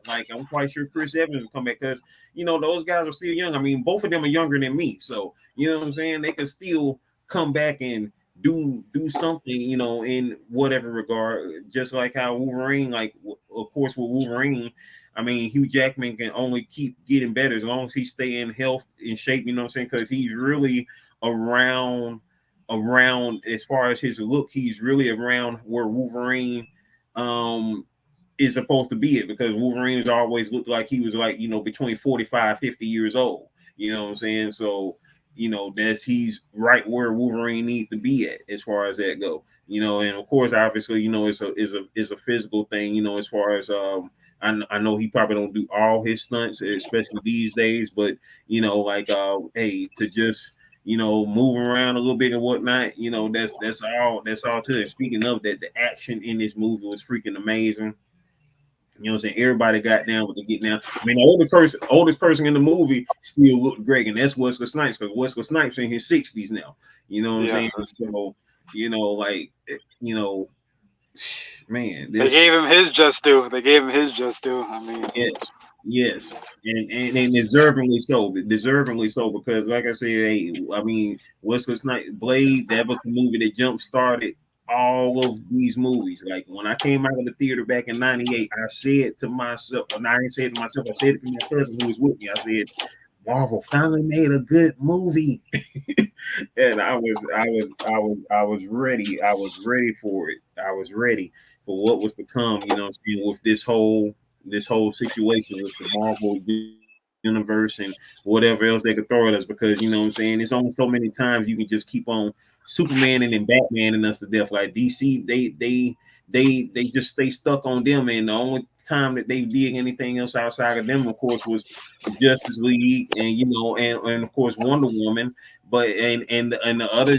I'm quite sure Chris Evans will come back because those guys are still young. I mean, both of them are younger than me, so you know what I'm saying. They can still come back and do something, in whatever regard. Just like how Wolverine, like of course with Wolverine, I mean Hugh Jackman can only keep getting better as long as he stay in health in shape. You know what I'm saying? Because he's really around as far as his look, he's really around where Wolverine is supposed to be it, because Wolverine's always looked like he was like between 45 50 years old. You know what I'm saying? So that's he's right where Wolverine needs to be at as far as that go. And of course, obviously, it's a physical thing. As far as I know he probably don't do all his stunts, especially these days. But like hey, to just move around a little bit and whatnot. That's all to it. Speaking of that, the action in this movie was freaking amazing. You know what I'm saying? Everybody got down with the get down. I mean, the oldest person in the movie still looked great, and that's Wesley Snipes, because Wesley Snipes in his 60s now. You know what I'm Yeah. saying? So, like, man, They this, gave him his just due. They gave him his just due. I mean, yes, yes, and deservingly so, because like I said, hey, I mean, Wesley Snipes, Blade, that was the movie that jump started all of these movies. Like when I came out of the theater back in '98, I said to myself, and I didn't say it to myself, I said it to my cousin who was with me. I said, Marvel finally made a good movie. And I was ready. I was ready for it. I was ready for what was to come, with this whole situation with the Marvel universe and whatever else they could throw at us, because what I'm saying, it's only so many times you can just keep on Superman and then Batman and us to death. Like DC, they just stay stuck on them, and the only time that they did anything else outside of them, of course, was the Justice League, and and of course Wonder Woman. But and the other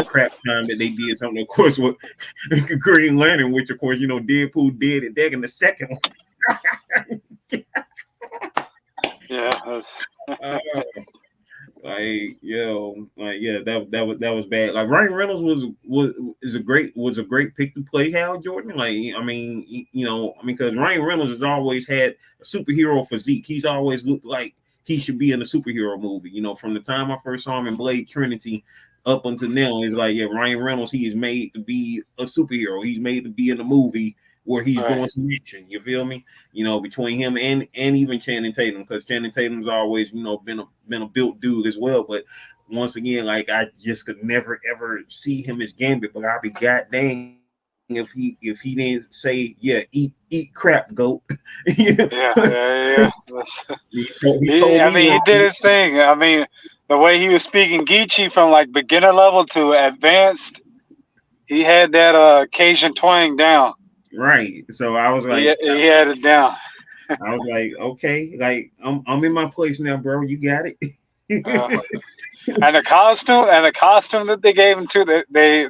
crap time that they did something, of course, with Green Lantern, which of course Deadpool did it back in the second one. yeah. uh, Like, yeah, that was bad. Like Ryan Reynolds was a great pick to play Hal Jordan. Like, I mean, because Ryan Reynolds has always had a superhero physique. He's always looked like he should be in a superhero movie. From the time I first saw him in Blade Trinity up until now, it's like, yeah, Ryan Reynolds, he is made to be a superhero. He's made to be in a movie where he's Right. doing some action. You feel me? Between him and even Channing Tatum, because Channing Tatum's always, been a built dude as well. But once again, like, I just could never ever see him as Gambit. But I'll be goddamn if he didn't say, yeah, eat crap, goat. Yeah. He told I me mean, he did wrong. his thing. I mean, the way he was speaking Geechee from like beginner level to advanced, he had that Cajun twang down. Right. So I was He like, he had it down. okay, like I'm in my place now, bro. You got Uh, it. and the costume that they gave him too, they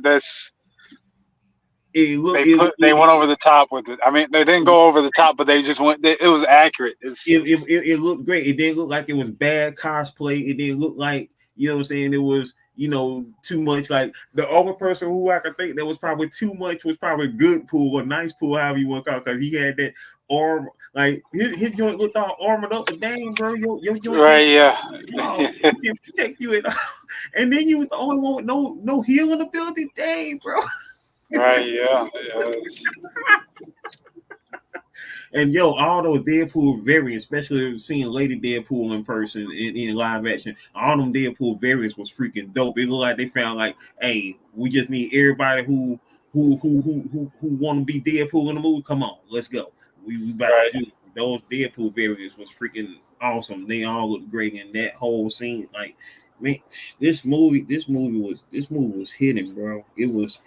It went over the top with it. I mean, they didn't go over the top, but they just went. It was accurate. it looked great. It didn't look like it was bad cosplay. It didn't look like, what I'm saying, it was, too much. Like, the only person who I could think that was probably too much was probably Good Pool or Nice Pool, however you want to call it, because he had that arm. Like, his joint looked all armored up, but dang, bro, your joint can, Right? Yeah. it can protect you at all. And then you was the only one with no healing ability. Dang, bro. Right. Yeah. Yeah. And all those Deadpool variants, especially seeing Lady Deadpool in person in live action, all them Deadpool variants was freaking dope. It looked like they found, like, hey, we just need everybody who want to be Deadpool in the movie. Come on, let's go. We about Right. to do it. Those Deadpool variants was freaking awesome. They all looked great in that whole scene. Like, man, this movie was hitting, bro. It was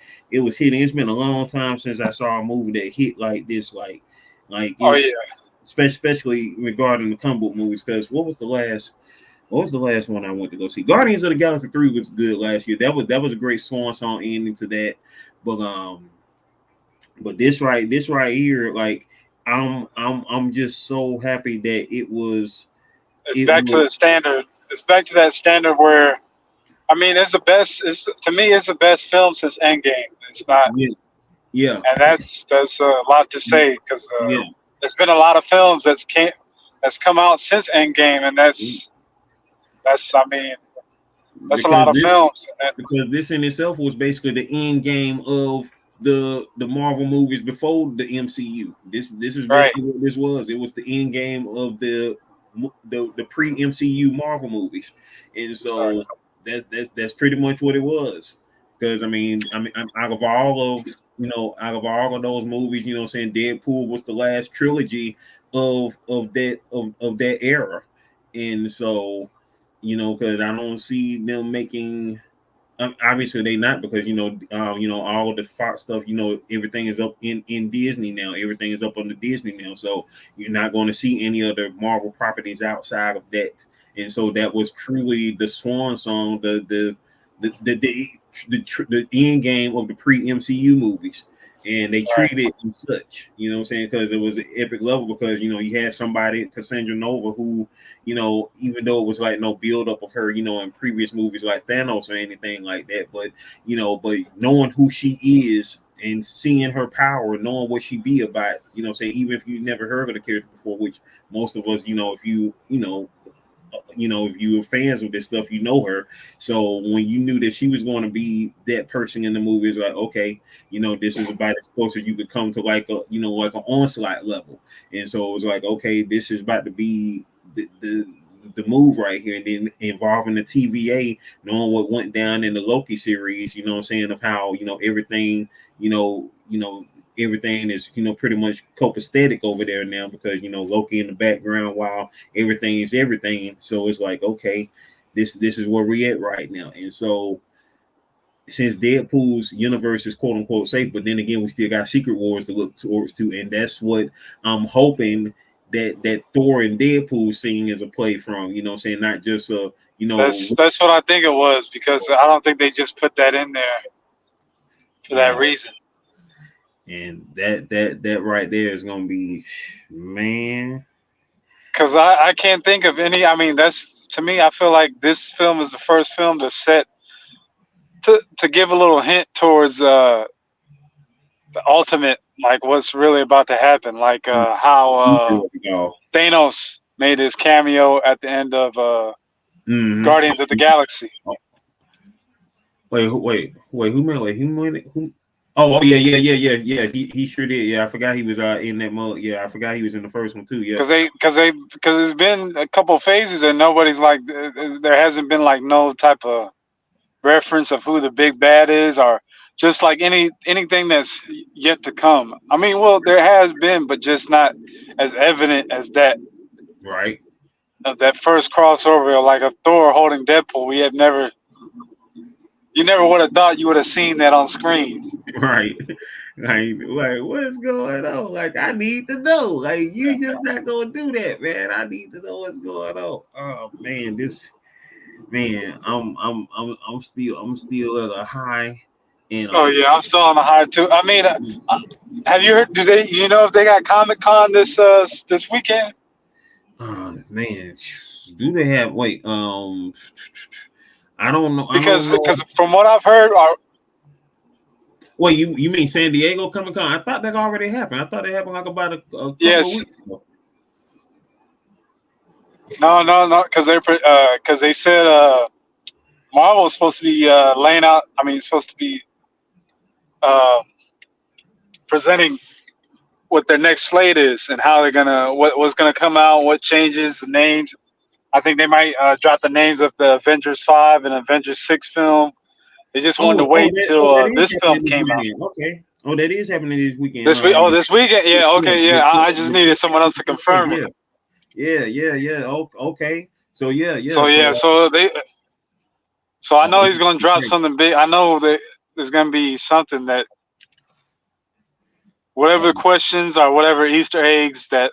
hitting. It's been a long time since I saw a movie that hit like this. Like Oh yeah. it's especially regarding the comic book movies. Because what was the last one I went to go see? Guardians of the Galaxy 3 was good last year. That was a great swan song ending to that. But this right here, like, I'm just so happy that it was It's it back to was the standard. It's back to that standard where I mean, it's the best. It's to me, it's the best film since Endgame. It's not, yeah, yeah, and that's a lot to say because yeah. there's been a lot of films that's come out since Endgame, and that's I mean that's a because lot of this films. And because this in itself was basically the end game of the Marvel movies before the MCU. This is right, basically what this was. It was the end game of the pre MCU Marvel movies, and right, so that's pretty much what it was. Because I mean, out of all of those movies, saying Deadpool was the last trilogy of that era, and so, because I don't see them making. Obviously, they not, because all of the Fox stuff. Everything is up in Disney now. Everything is up on the Disney now. So you're not going to see any other Marvel properties outside of that. And so that was truly the swan song, the end game of the pre MCU movies. And they right, treated it as such, what I'm saying, because it was an epic level. Because you had somebody, Cassandra Nova, who, even though it was like no build up of her, in previous movies like Thanos or anything like that, but knowing who she is and seeing her power, knowing what she be about, saying, even if you never heard of the character before, which most of us, if you were fans of this stuff, her. So when you knew that she was going to be that person in the movie, it's like, okay, this is about as close as you could come to, like like an onslaught level. And so it was like, okay, this is about to be the move right here. And then involving the TVA, knowing what went down in the Loki series, what I'm saying, of how, everything, everything is, pretty much copacetic over there now, because, Loki in the background while everything is everything. So it's like, okay, this is where we at right now. And so, since Deadpool's universe is quote unquote safe, but then again, we still got Secret Wars to look towards too, and that's what I'm hoping that Thor and Deadpool scene is a play from. Saying, not just that's what I think it was because I don't think they just put that in there for that yeah, reason. and that right there is gonna be, man. Because I can't think of any. I mean, that's to me, I feel like this film is the first film to give a little hint towards the ultimate, like what's really about to happen, like how Thanos made his cameo at the end of Guardians of the Galaxy. Wait, who made it? Who? Oh, yeah. He sure did. Yeah, I forgot he was in that mode. Yeah, I forgot he was in the first one too. Yeah, because it's been a couple phases and nobody's like, there hasn't been like no type of reference of who the big bad is, or just like anything that's yet to come. I mean, well, there has been, but just not as evident as that. right. Of that first crossover, like a Thor holding Deadpool, you never would have thought you would have seen that on screen. Right. Like what's going on? Like, I need to know. Like, you just not gonna do that, man. I need to know what's going on. Oh man, I'm still at a high. And Oh yeah, I'm still on the high too. I mean, have you heard? You know if they got Comic-Con this weekend? Man, do they have? Wait, I don't know. Because from what I've heard, wait, you mean San Diego Comic-Con? I thought that already happened. I thought it happened like about a couple of weeks ago. No, because they said Marvel is supposed to be laying out. I mean, it's supposed to be presenting what their next slate is and how they're gonna what's gonna come out, what changes, the names. I think they might drop the names of the Avengers 5 and Avengers 6 film. They just wanted to wait till this film came out. Okay. Oh, that is happening this weekend. This week? This weekend? Yeah. Okay. Yeah. I just needed someone else to confirm it. Yeah. Okay. So yeah. So I know he's gonna drop something big. I know that there's gonna be something that whatever questions or whatever Easter eggs that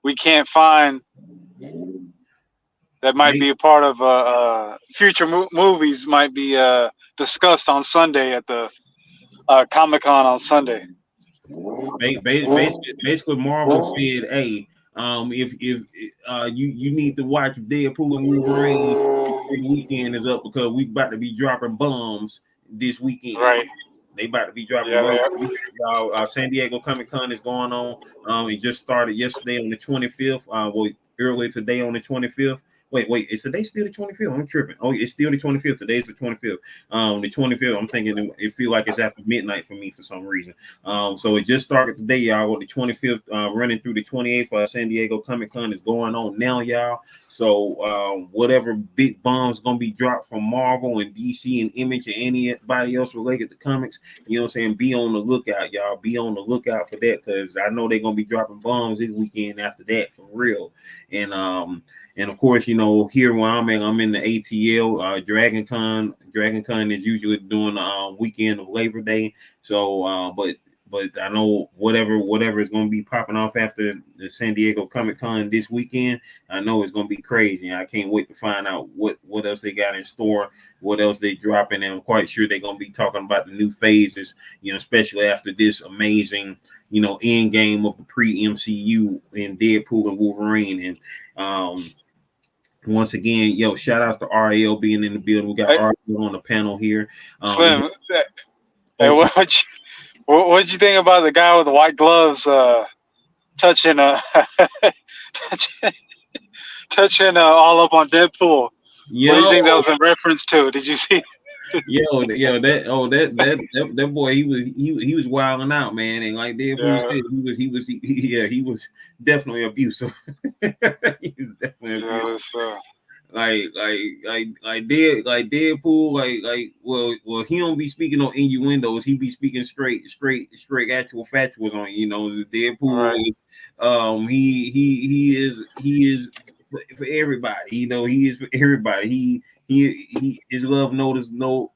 we can't find that might be a part of future movies might be discussed on Sunday at the Comic-Con on Sunday. Basically, Marvel said, "Hey, if you need to watch Deadpool and Wolverine before the weekend is up, because we about to be dropping bombs this weekend." Right. They about to be dropping bombs. San Diego Comic-Con is going on. It just started yesterday on the 25th. Earlier today on the 25th. Wait, is today still the 25th? I'm tripping. Oh, it's still the 25th. Today's the 25th. The 25th, I'm thinking it feel like it's after midnight for me for some reason. So it just started today, y'all. Well, the 25th, running through the 28th, San Diego Comic-Con is going on now, y'all. So whatever big bombs gonna be dropped from Marvel and DC and Image and anybody else related to comics, you know what I'm saying? Be on the lookout, y'all. Be on the lookout for that, because I know they're gonna be dropping bombs this weekend after that, for real. And of course, you know, here where I'm at, I'm in the ATL. Dragon Con is usually during the weekend of Labor Day. So, but I know whatever is going to be popping off after the San Diego Comic-Con this weekend, I know it's going to be crazy. I can't wait to find out what else they got in store, what else they dropping. And I'm quite sure they're going to be talking about the new phases, you know, especially after this amazing, you know, end game of the pre-MCU in Deadpool and Wolverine. And once again, shout outs to RL being in the building. We got RL on the panel here. Slim, hey, what'd you think about the guy with the white gloves touching touching all up on Deadpool? What do you think that was in reference to? Did you see? That boy, he was wilding out, man, and like Deadpool said, he was definitely abusive. He was definitely abusive. Like Deadpool, well, he don't be speaking on innuendos. He be speaking straight actual factuals on, you know, Deadpool. Right. He is for everybody. You know, he is for everybody. His love knows no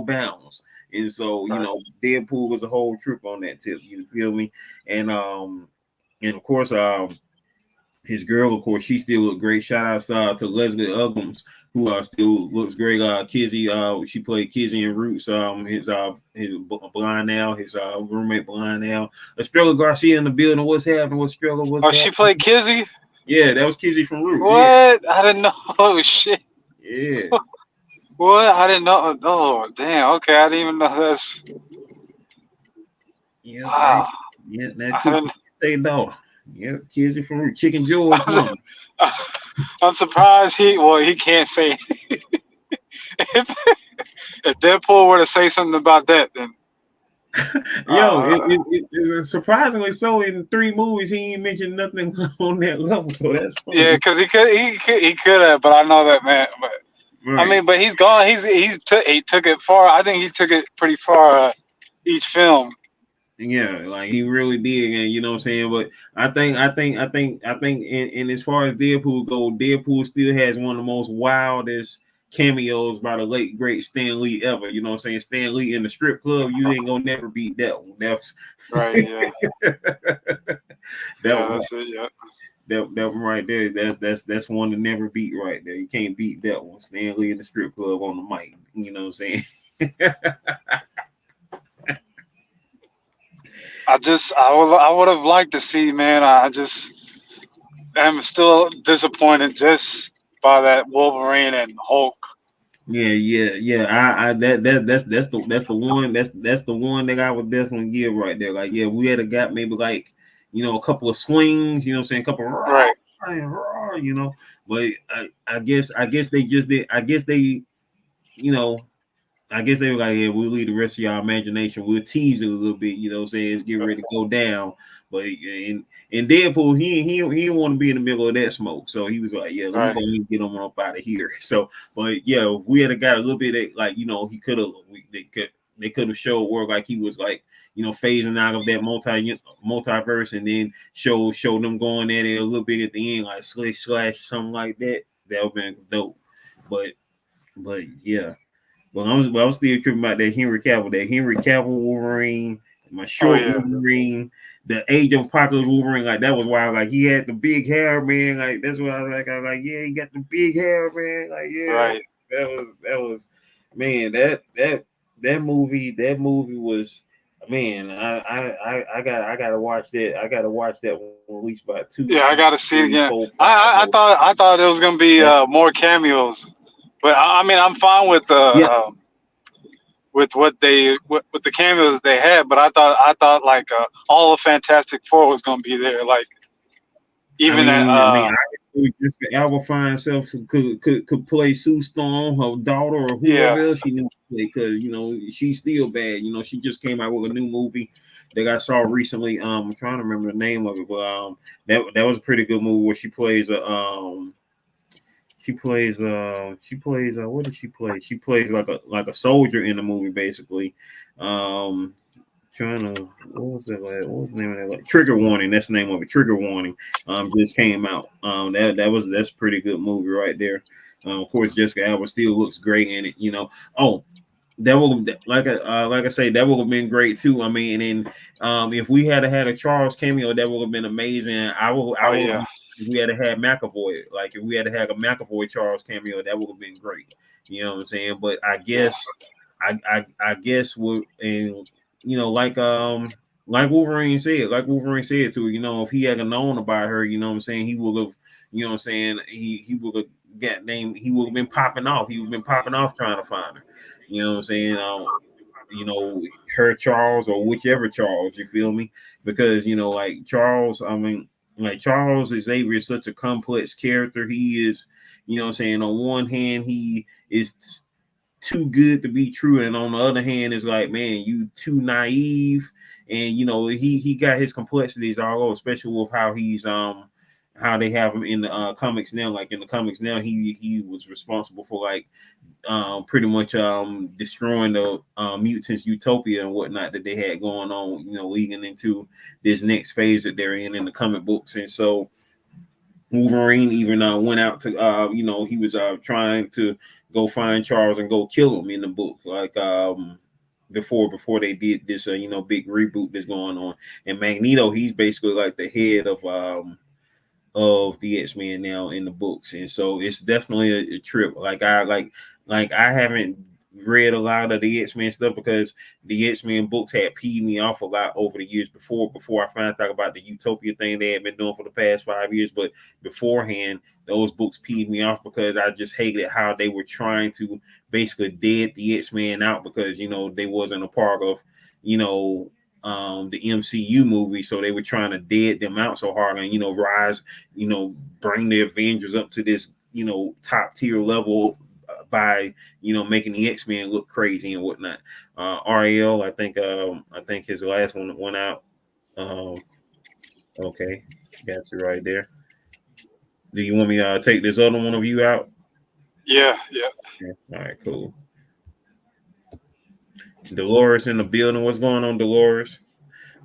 bounds. And so, you know, Deadpool was a whole trip on that tip. You feel me? And of course, his girl, of course, she still looked great. Shout out to Leslie Uggams, who still looks great. Kizzy, she played Kizzy in Roots. His Blind Al, his roommate Blind Al. Estrella Garcia in the building. What's happening? What's Estrella? She played Kizzy? Yeah, that was Kizzy from Root. Yeah, What? I didn't know. Oh shit. yeah, What? I didn't know. Oh damn. Okay, I didn't even know this. yeah, that, Wow. yeah. That I Cooper didn't. say daughter. Yeah, Kizzy from Root. Chicken George mama. I'm surprised he. Well, he can't say. if, if Deadpool were to say something about that, then. Yo, Uh, surprisingly so. In 3 movies, he ain't mentioned nothing on that level, so that's yeah, funny. because he could have, but I know that man. But I Right. mean, but he's gone. He took it far. I think he took it pretty far. Each film. Yeah, like he really did, and you know what I'm saying. But I think, and as far as Deadpool go, Deadpool still has one of the most wildest cameos by the late great Stan Lee ever. You know what I'm saying? Stan Lee in the strip club, you ain't gonna never beat that one. That's Right. Yeah. that, Yeah. that That's it. Yeah. that one right there. That's one to never beat right there. You can't beat that one. Stan Lee in the strip club on the mic. You know what I'm saying? I would have liked to see, man. I'm still disappointed just by that Wolverine and Hulk. Yeah. That's the one that I would definitely give right there. Like, yeah, we had a got maybe like, a couple of swings, you know what I'm saying, a couple of raw, Right. but I guess they just did. I guess they were like, yeah, we'll leave the rest of y'all imagination. We'll tease it a little bit, you know what I'm saying? It's getting ready to go down. But in Deadpool, he didn't want to be in the middle of that smoke. So he was like, yeah, let me Right. go and get him up out of here. So, but yeah, we had got a little bit of, like, he could have, they could have showed where like he was like, phasing out of that multiverse, and then show them going at it a little bit at the end, like slash something like that. That would have been dope. But yeah. Well, I was still tripping about that Henry Cavill Wolverine, my Oh short yeah. Wolverine, the Age of Apocalypse Wolverine. Like that was why, like he had the big hair, man. Like that's why I was like, yeah, he got the big hair, man. Like yeah, Right. that was, man. That movie was, man. I gotta watch that. I gotta watch that one at least by two, Yeah. I two, got to see it three, again. four, I, five I I more. thought I thought it was gonna be That more cameos, but I mean I'm fine yeah. with with the cameos they had. But I thought like all of Fantastic Four was gonna be there. Like I even that. mean, I mean, I think Jessica Alba find herself could play Sue Storm, her daughter, or Yeah. whoever else she needs to play, because she's still bad. She just came out with a new movie that I saw recently. I'm trying to remember the name of it, but that was a pretty good movie where she plays what did she play? She plays like a soldier in the movie basically. Um, Trying to what was it like? What was the name of that? Like Trigger Warning. That's the name of it. Trigger Warning. Just came out. That's a pretty good movie right there. Of course, Jessica Alba still looks great in it. Oh, that would like I say, that would have been great too. I mean, and then if we had had a Charles cameo, that would have been amazing. I Oh would yeah. if we had had McAvoy. Like if we had had a McAvoy Charles cameo, that would have been great. You know what I'm saying? But I Yeah. guess I guess we and like Wolverine said to her, if he had known about her, you know what I'm saying, he would have, you know what I'm saying, he would have he would have been popping off. He would have been popping off trying to find her. You know what I'm saying? You know, her Charles or whichever Charles, you feel me? Because, like Charles, I mean, like Charles Xavier is such a complex character. He is, you know what I'm saying, on one hand, he is too good to be true, and on the other hand, it's like, man, you too naive, and he got his complexities all over, especially with how they have him in the comics now. Like in the comics now, he was responsible for like pretty much destroying the mutants utopia and whatnot that they had going on, leading into this next phase that they're in the comic books. And so Wolverine even went out to he was trying to go find Charles and go kill him in the book, like before they did this big reboot that's going on. And Magneto, he's basically like the head of the X-Men now in the books. And so it's definitely a trip. Like I haven't read a lot of the X-Men stuff because the X-Men books had peed me off a lot over the years before I found out about the Utopia thing they had been doing for the past 5 years. But beforehand, those books peed me off because I just hated how they were trying to basically dead the X-Men out because, you know, they wasn't a part of, you know, the MCU movie, so they were trying to dead them out so hard and, you know, rise, you know, bring the Avengers up to this, you know, top tier level by, you know, making the X-Men look crazy and whatnot. RAL, I think his last one went out. Okay, got you right there. Do you want me to take this other one of you out? Yeah, yeah. Yeah. All right, cool. Dolores in the building. What's going on, Dolores?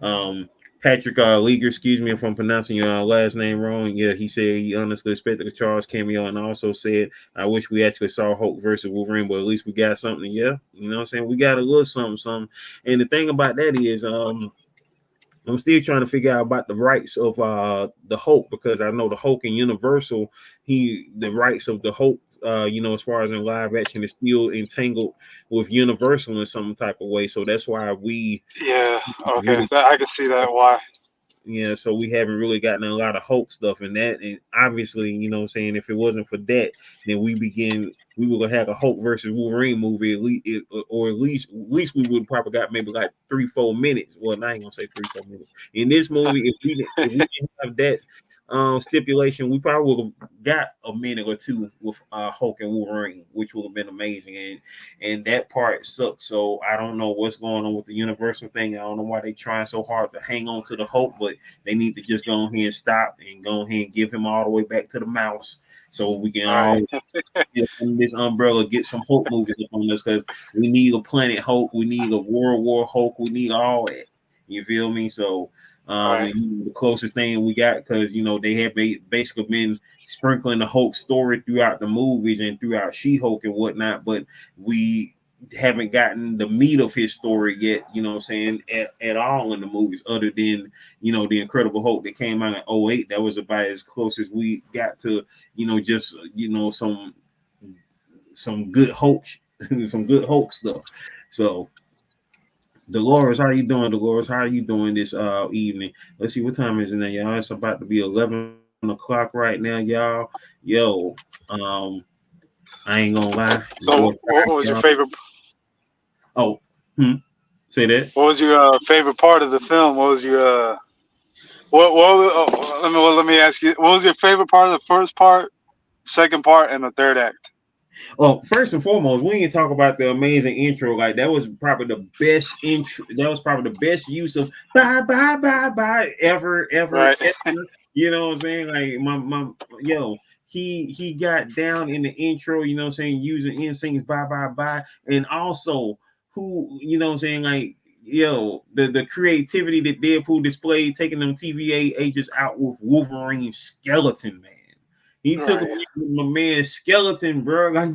Um, Patrick Leaguer, excuse me if I'm pronouncing your last name wrong. Yeah, he said he honestly expected a Charles cameo and also said, I wish we actually saw Hulk versus Wolverine, but at least we got something. Yeah, you know what I'm saying? We got a little something, something. And the thing about that is, I'm still trying to figure out about the rights of the Hulk because I know the Hulk in Universal, the rights of the Hulk, you know, as far as in live action is still entangled with Universal in some type of way. So that's why we Yeah. Okay. really, I can see that. Why? yeah, so we haven't really gotten a lot of Hulk stuff in that. And obviously, you know what I'm saying, if it wasn't for that, then we would have a Hulk versus Wolverine movie at least, or at least we would probably got maybe like 3-4 minutes. Well, I ain't gonna say 3-4 minutes in this movie. If we didn't have that stipulation, we probably would have got a minute or two with Hulk and Wolverine, which would have been amazing. And that part sucks. So I don't know what's going on with the Universal thing. I don't know why they trying so hard to hang on to the Hulk, but they need to just go ahead and stop and go ahead and give him all the way back to the mouse so we can All all right. get under this umbrella, get some Hulk movies up on this because we need a Planet Hulk, we need a World War Hulk, we need all that. You feel me? So All right. and the closest thing we got because you know they have basically been sprinkling the Hulk story throughout the movies and throughout She-Hulk and whatnot, but we haven't gotten the meat of his story yet, you know what I'm saying, at all in the movies, other than, you know, the Incredible Hulk that came out in '08. That was about as close as we got to, you know, just, you know, some good Hulk, some good Hulk stuff. So Dolores, how you doing? Dolores, how are you doing this evening? Let's see what time is it now, y'all. It's about to be 11 o'clock right now, y'all. Yo, um, I ain't gonna lie, I'm a little So, what tired, was your y'all. favorite? Oh, say that. What was your favorite part of the film? What was your let me ask you. What was your favorite part of the first part, second part, and the third act? Well, first and foremost, we need to talk about the amazing intro. Like that was probably the best intro. That was probably the best use of bye bye bye bye ever Right. ever. You know what I'm saying? Like my yo, he got down in the intro. You know what I'm saying? Using instincts bye bye bye, and also who, you know what I'm saying? Like yo, the creativity that Deadpool displayed, taking them TVA agents out with Wolverine's skeleton, man. He took Right. my man's skeleton, bro. Like,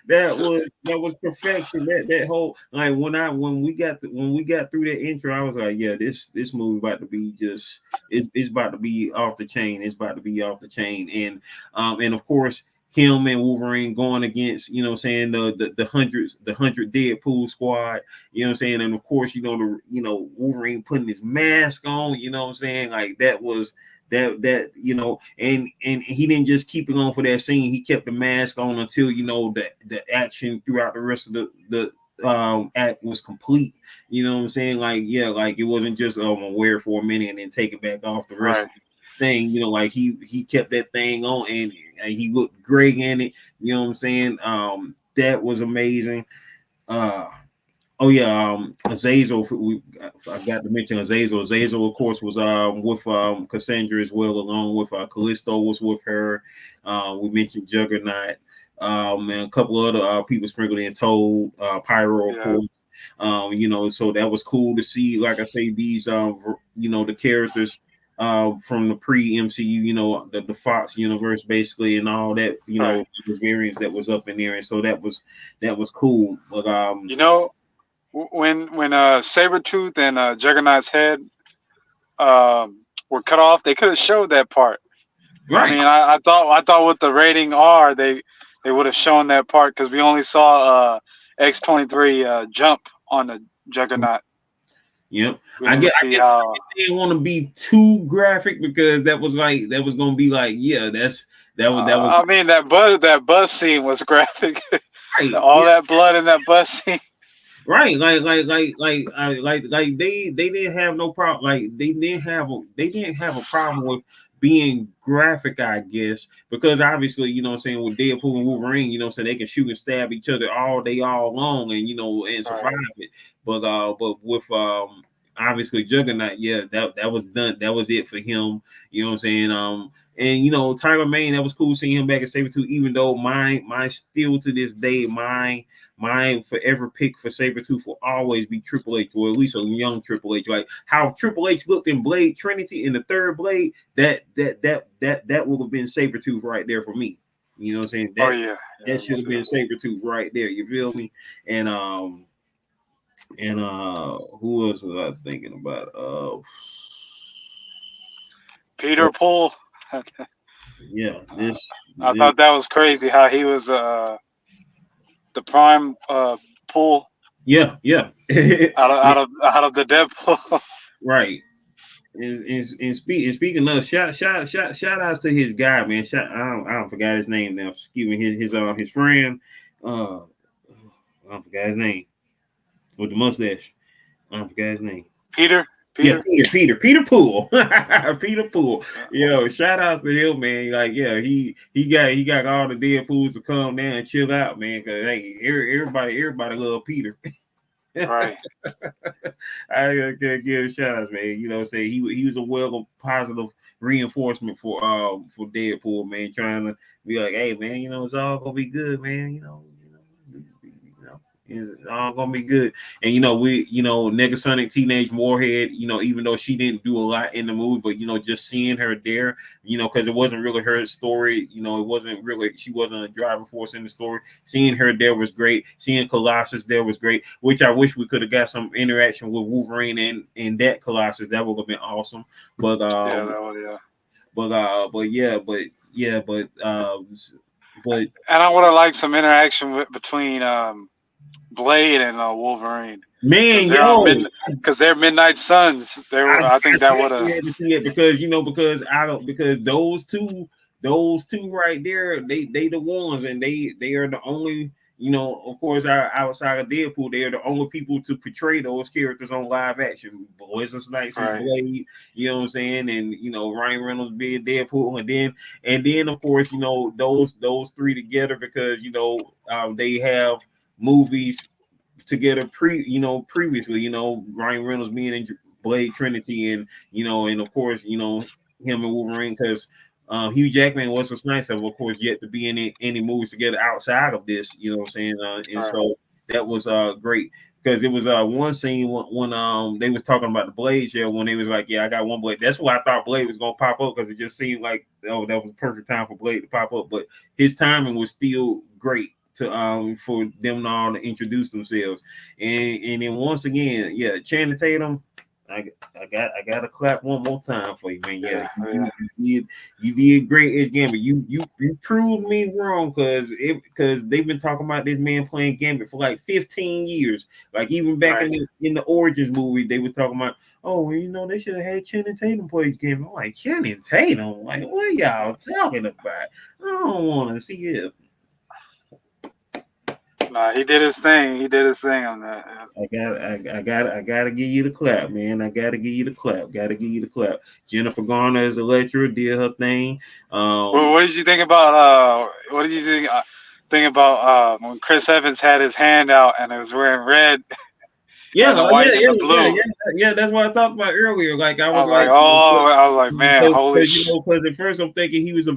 that was perfection. That whole, like, when we got through that intro, I was like, yeah, this movie about to be just it's about to be off the chain. It's about to be off the chain. And of course him and Wolverine going against, you know what I'm saying, the 100 Deadpool squad, you know what I'm saying, and of course, Wolverine putting his mask on, you know what I'm saying, like that was that you know, and he didn't just keep it on for that scene. He kept the mask on until, you know, the action throughout the rest of the act was complete. You know what I'm saying? Like, yeah, like it wasn't just wear it for a minute and then take it back off the rest Right. of the thing. You know, like he kept that thing on and he looked great in it. You know what I'm saying? That was amazing. Uh Oh yeah, Azazel. I got to mention Azazel. Azazel, of course, was with Cassandra as well, along with Callisto was with her. We mentioned Juggernaut, and a couple other people sprinkled in. Toad, Pyro, of Yeah. course. You know, so that was cool to see. Like I say, these you know, the characters from the pre-MCU, you know, the Fox universe basically, and all that, you Right. know, the variants that was up in there, and so that was cool. But You know, when Sabretooth and Juggernaut's head were cut off, they could have showed that part. I right. mean, I thought with the rating R, they they would have shown that part because we only saw X-23 jump on the Juggernaut. Yep. We I didn't guess see how. they didn't want to be too graphic because that was gonna be like, yeah, that was I mean, that bus scene was graphic. right. All Yeah, that blood in that bus scene. right. Like they didn't have no problem. Like they didn't have a problem with being graphic, I guess, because obviously, you know what I'm saying, with Deadpool and Wolverine, you know what I'm saying, they can shoot and stab each other all day, all long, and and survive Right. it. But with obviously Juggernaut, yeah, that was done. That was it for him. You know what I'm saying? And Tyler Mane, that was cool seeing him back at Sabretooth, even though mine still to this day, my forever pick for Sabretooth will always be Triple H, or at least a young Triple H. Like how Triple H looked in Blade Trinity in the third Blade, that would have been Sabretooth right there for me. You know what I'm saying? Oh yeah. That should have been Sabretooth right there. You feel me? And who else was I thinking about? Peter Poole. Yeah, I thought that was crazy how he was the prime Poole yeah. out of the Deadpool. Right. And speaking of shout outs to his guy, man. I don't forgot his name now. Excuse me, his friend. I don't forgot his name with the mustache. I don't forgot his name. Peter. Yeah, Peter Poole. Peter Poole. Yo, shout outs to him, man. Like, yeah, he got all the Deadpools to come down and chill out, man. Cause hey, everybody love Peter. Right. I gotta give shout outs, man. You know what I'm saying? He was a welcome positive reinforcement for Deadpool, man, trying to be like, hey man, it's all gonna be good, man. It's all gonna be good. And Negasonic Teenage Warhead, even though she didn't do a lot in the movie, but just seeing her there, because it wasn't really her story, it wasn't really, she wasn't a driving force in the story. Seeing her there was great. Seeing Colossus there was great, which I wish we could have got some interaction with Wolverine and that Colossus. That would have been awesome. But Yeah, that was, yeah. But And I would have liked some interaction between Blade and Wolverine. Man, Because they're Midnight Suns. I think that would have. Because those two right there, they the ones, and they are the only, of course, outside of Deadpool, they are the only people to portray those characters on live action. Wesley Snipes is Blade, you know what I'm saying, and Ryan Reynolds being Deadpool, and then of course those three together, because they have movies together previously, Ryan Reynolds being in Blade Trinity, and and of course him and Wolverine, because Hugh Jackman was so nice, of course, yet to be in any movies together outside of this, you know what I'm saying, so that was great, because it was one scene when they was talking about the Blade show, when they was like, yeah, I got one Blade. That's why I thought Blade was gonna pop up, because it just seemed like, oh, that was a perfect time for Blade to pop up, but his timing was still great to for them all to introduce themselves, and then once again, yeah, Channing Tatum, I gotta clap one more time for you, man. Yeah, you did great as Gambit. You proved me wrong, because they've been talking about this man playing Gambit for like 15 years. Like even back in the Origins movie, they were talking about, oh, well, they should have had Channing Tatum play Gambit. I'm like, Channing Tatum? Like, what are y'all talking about? I don't want to see it. Nah, he did his thing. He did his thing on that. I gotta give you the clap, man. I gotta give you the clap. Jennifer Garner as Electra did her thing. Well, what did you think about? What did you think about when Chris Evans had his hand out and it was wearing red? Yeah, and the white and the blue. Yeah. That's what I talked about earlier. Like I was like, man, holy shit. Because at first I'm thinking he was a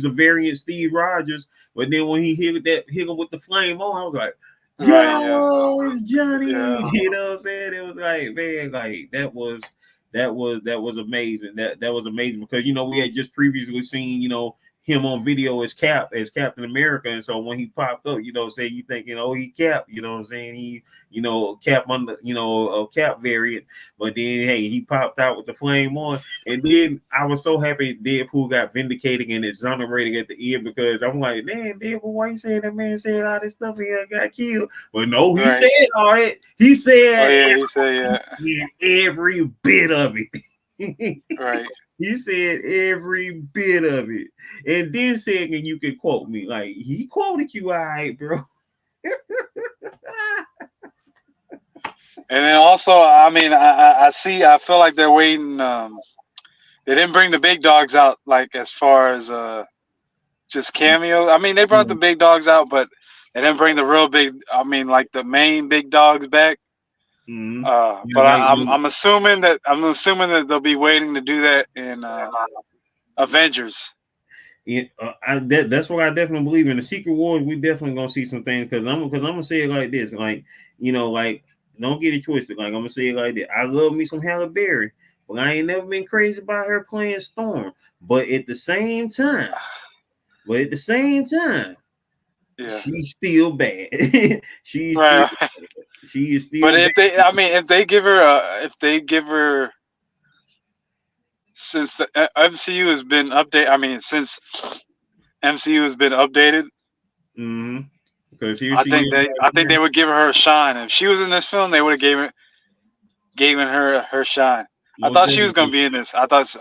variant Steve Rogers, but then when he hit him with the flame on, I was like, it's Johnny. Yeah. You know what I'm saying? It was like, man, like that was amazing. That was amazing, because we had just previously seen him on video as Captain America, and so when he popped up, you know, say you thinking, oh, he Cap, you know what I'm saying? He, you know, Cap under, you know, a Cap variant, but then hey, he popped out with the flame on, and then I was so happy Deadpool got vindicated and exonerated at the end, because I'm like, man, Deadpool, why you saying that man said all this stuff and got killed? But no, he said all right. He said, he said every bit of it. Right. He said every bit of it, and then said, "And you can quote me." Like he quoted you, all right, bro. And then also, I mean, I feel like they're waiting. They didn't bring the big dogs out, like as far as just cameos. I mean, they brought the big dogs out, but they didn't bring the real big. I mean, like the main big dogs back. Mm-hmm. But I'm assuming that they'll be waiting to do that in Avengers. Yeah, that's what I definitely believe in. The Secret Wars, we definitely gonna see some things, because I'm gonna say it like this, like, you know, like, don't get it twisted. Like, I'm gonna say it like this. I love me some Halle Berry, but I ain't never been crazy about her playing Storm. But at the same time, yeah, she's still bad. She's right. She is still. But if they give her, since the MCU has been updated. I mean, since MCU has been updated. Mm-hmm. Because I think they would give her a shine. If she was in this film, they would have given her shine. I thought she was gonna be in this. I thought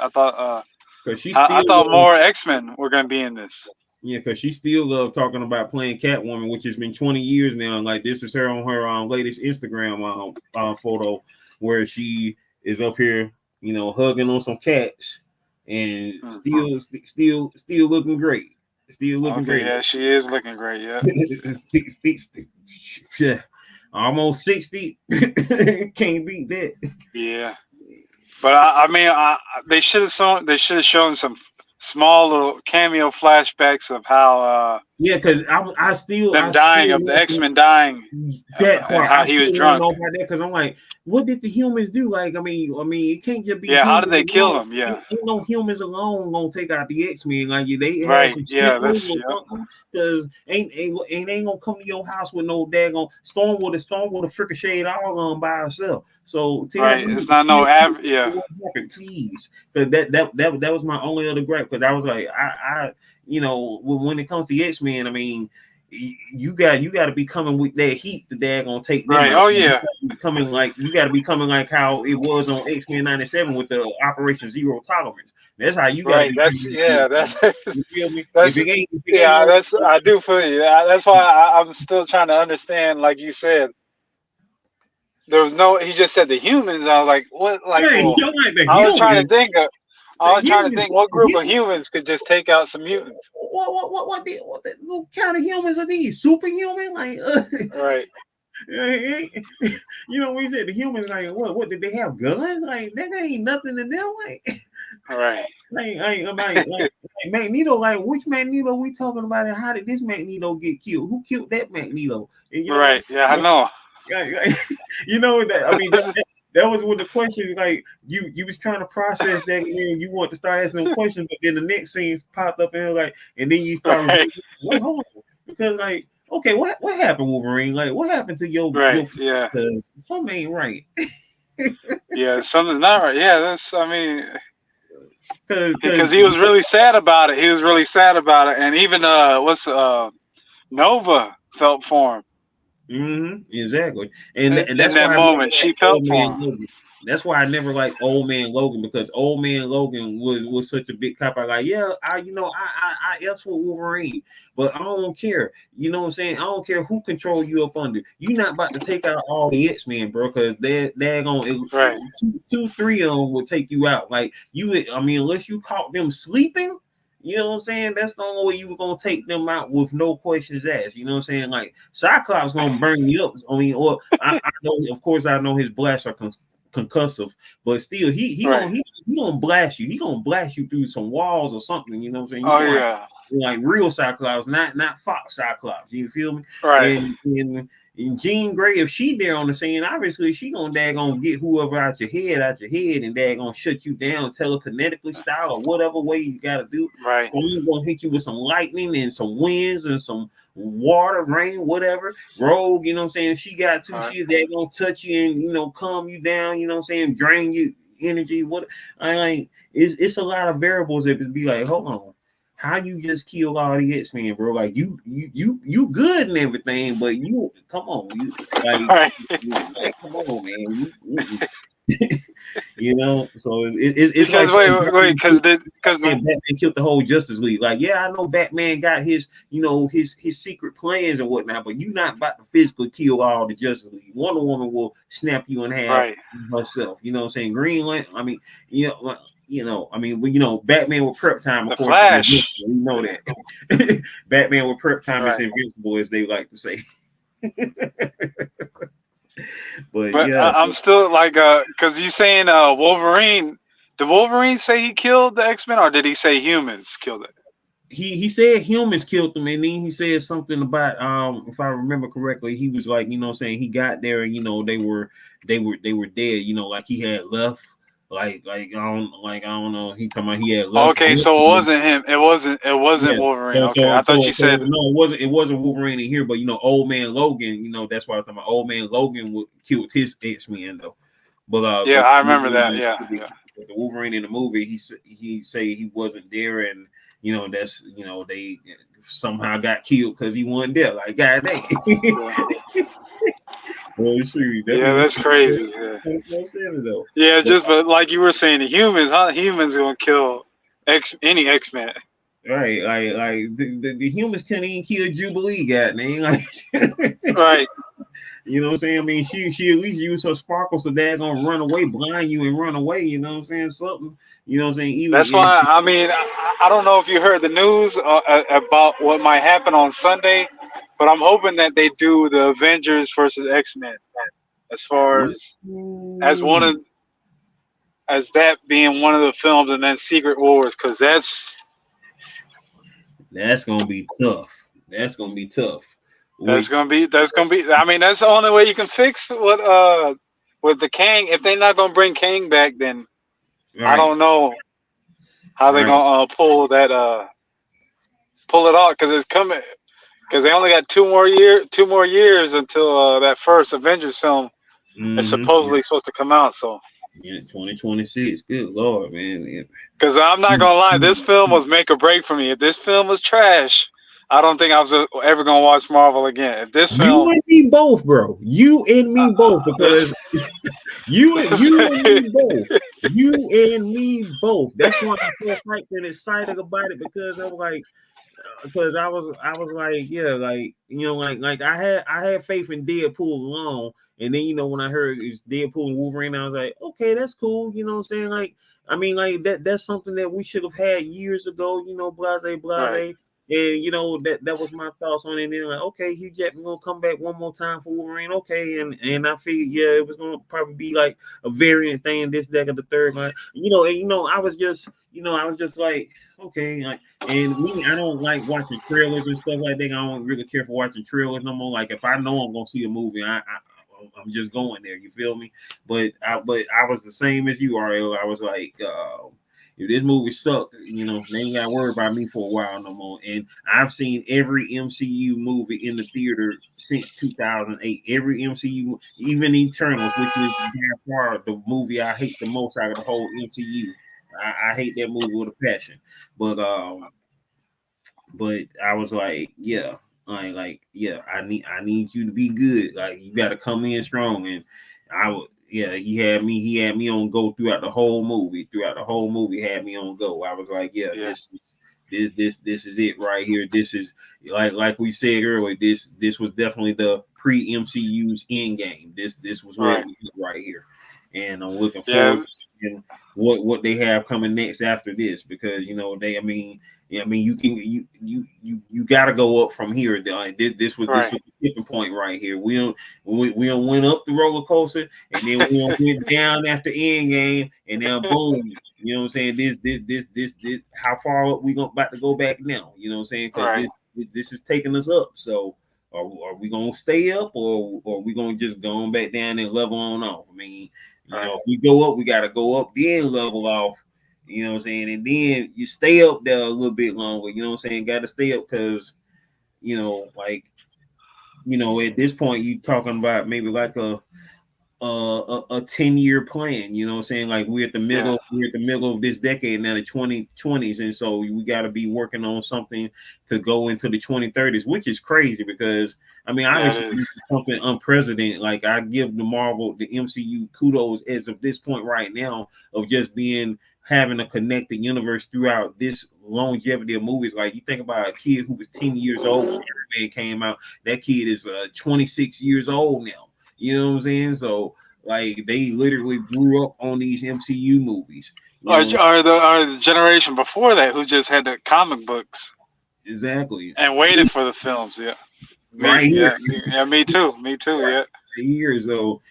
more X-Men were gonna be in this. Yeah, because she still loves talking about playing Catwoman, which has been 20 years now. Like, this is her on her latest Instagram photo, where she is up here, you know, hugging on some cats, and still looking great. Still looking great. Yeah, she is looking great. Yeah. Yeah. Almost 60. Can't beat that. Yeah. But I mean, they should have shown some small little cameo flashbacks of how because I still dying of the X-Men dying, that part, how he was drunk. Know about that, because I'm like, what did the humans do? Like, I mean, it can't just be. Yeah, how did they kill him? Yeah, ain't no humans alone gonna take out the X-Men. Like, they right. Some that's because ain't gonna come to your house with no daggone Storm would have fricassee all on by herself. So tell me, it's not no average. Yeah, please, because that was my only other gripe, because I was like, I you know, when it comes to X-Men, I mean, you got to be coming with that heat that they're gonna take them. Right. Out. Oh yeah. You got to be coming like how it was on X-Men 97 with the Operation Zero Tolerance. That's how you got. Right. That's you feel me? I do feel you. That's why I'm still trying to understand. Like you said, there was no. He just said the humans. I was like, what? Like, hey, I was trying to think what group of humans could just take out some mutants. What kind of humans are these? Superhuman? Like, right. You know, we said the humans, like, what did they have guns? Like, that ain't nothing to them. Like, right. Like Magneto, like, which Magneto we talking about, and how did this Magneto get killed? Who killed that Magneto? And, you know, right. Yeah, I know. You know that. I mean, that was with the question. Like, you was trying to process that, and then you want to start asking them questions, but then the next scene popped up, and like, and then you start, wait, hold on, because like, okay, what happened, Wolverine? Like, what happened to your yeah? Because something ain't right. Yeah, something's not right. Yeah, that's. I mean, because he was really sad about it. And even Nova felt for him. Mm-hmm, exactly, and that's in that why moment she felt for him. Logan. That's why I never liked Old Man Logan, because Old Man Logan was such a big cop. I like, yeah, I F's with Wolverine, but I don't care. You know what I'm saying? I don't care who control you up under. You're not about to take out all the X-Men, bro, because they're gonna two, three of them will take you out. Like, I mean, unless you caught them sleeping. You know what I'm saying? That's the only way you were gonna take them out with no questions asked. You know what I'm saying? Like, Cyclops gonna burn you up. I mean, or I know, of course, I know his blasts are concussive, but still, he gonna blast you. He gonna blast you through some walls or something. You know what I'm saying? Like real Cyclops, not Fox Cyclops. You feel me? Right. And And Jean Grey, if she there on the scene, obviously she gonna daggone get whoever out your head, and daggone shut you down telekinetically style or whatever way you gotta do. Right. So he's gonna hit you with some lightning and some winds and some water, rain, whatever. Rogue, you know what I'm saying? She got two shit that gonna touch you and, you know, calm you down, you know what I'm saying, drain you energy. What I like, it's a lot of variables that would be like, hold on. How you just kill all the X-Men, bro? Like you good and everything, but you come on, you like, come on, man. You know, so it's because like wait, because Batman killed the whole Justice League. Like, yeah, I know Batman got his, you know, his secret plans and whatnot, but you're not about to physically kill all the Justice League. Wonder Woman will snap you in half herself. You know what I'm saying? Green Lantern. I mean, I mean, you know, Batman with prep time, of course, Flash. We know that. Batman with prep time is invincible, as they like to say. But yeah, I'm still like, because you saying Wolverine. Did Wolverine say he killed the X-Men, or did he say humans killed it? He said humans killed them, and then he said something about if I remember correctly, he was like, you know what I'm saying, he got there and, you know, they were dead, you know, like he had left. Like I don't know. He talking about he had left. Okay, so it wasn't him. It wasn't Wolverine. Okay, I thought you said no. It wasn't Wolverine in here, but, you know, Old Man Logan. You know, that's why I was talking about Old Man Logan killed his X-Men though. But yeah, I remember that. Yeah. The Wolverine in the movie, he say he wasn't there, and, you know, that's, you know, they somehow got killed because he wasn't there. Like, god dang. Well, yeah, that's crazy. Yeah, just but like you were saying, the humans gonna kill any X-Men. Right, like the humans couldn't even kill Jubilee, goddamn. Like, right. You know what I'm saying? I mean, she at least use her sparkle so they're gonna run away, blind you and run away. You know what I'm saying? Something. You know what I'm saying? Even that's why I mean I don't know if you heard the news about what might happen on Sunday, but I'm hoping that they do the Avengers versus X-Men as far as that being one of the films, and then Secret Wars, because that's gonna be tough. That's gonna be tough. That's gonna be. I mean, that's the only way you can fix with the Kang. If they're not gonna bring Kang back, then I don't know how they're gonna pull it off, because it's coming. Because they only got 2 more years until that first Avengers film is supposedly supposed to come out. So yeah, 2026. Good Lord, man. Because I'm not gonna lie, this film was make or break for me. If this film was trash, I don't think I was ever gonna watch Marvel again. If this film, you and me both, bro. You and me both, because you and me both. You and me both. That's why I'm so hyped and excited about it, because I was like, yeah, like, you know, like I had faith in Deadpool alone, and then, you know, when I heard it's Deadpool and Wolverine, I was like, okay, that's cool. You know what I'm saying? Like, I mean, like that's something that we should have had years ago. You know, blase. Right. And, you know, that was my thoughts on it. And then, like, okay, Hugh Jackman gonna come back one more time for Wolverine, okay, and I figured, yeah, it was gonna probably be like a variant thing, this, that, or the third, like, you know. And, you know, I was just like, okay, like, and me, I don't like watching trailers and stuff like that. I don't really care for watching trailers no more. Like, if I know I'm gonna see a movie, I'm just going there. You feel me? But I was the same as you, Ariel. I was like, if this movie sucked, you know, they ain't got to worry about me for a while no more. And I've seen every MCU movie in the theater since 2008. Every MCU, even Eternals, which is by far the movie I hate the most out of the whole MCU. I hate that movie with a passion. But I was like, yeah. Yeah, I need you to be good. Like, you got to come in strong. And I would. Yeah, he had me on go throughout the whole movie. Had me on go. I was like, yeah. This is it right here. This is like we said earlier. This was definitely the pre-MCU's end game. This was what we did right here, and I'm looking forward to seeing what they have coming next after this, because, you know, you got to go up from here. This was the tipping point right here. We don't went up the roller coaster, and then we don't went down after end game, and then boom. You know what I'm saying? This how far up we about to go back now? You know what I'm saying? Because this is taking us up. So Are we gonna stay up, or are we gonna just go on back down and level on off? I mean, if we go up, we gotta go up, then level off. You know what I'm saying? And then you stay up there a little bit longer. You know what I'm saying? Got to stay up because like at this point you talking about maybe like a 10-year plan. You know what I'm saying? Like we're at the middle of this decade now, the 2020s, and so we got to be working on something to go into the 2030s, which is crazy because I mean obviously something unprecedented. Like I give the MCU kudos as of this point right now of just having a connected universe throughout this longevity of movies. Like you think about a kid who was 10 years old when Iron Man came out, that kid is 26 years old now. You know what I'm saying? So like they literally grew up on these MCU movies. Or the generation before that who just had the comic books exactly and waited for the films. Yeah, right here. Me too. Yeah, here. So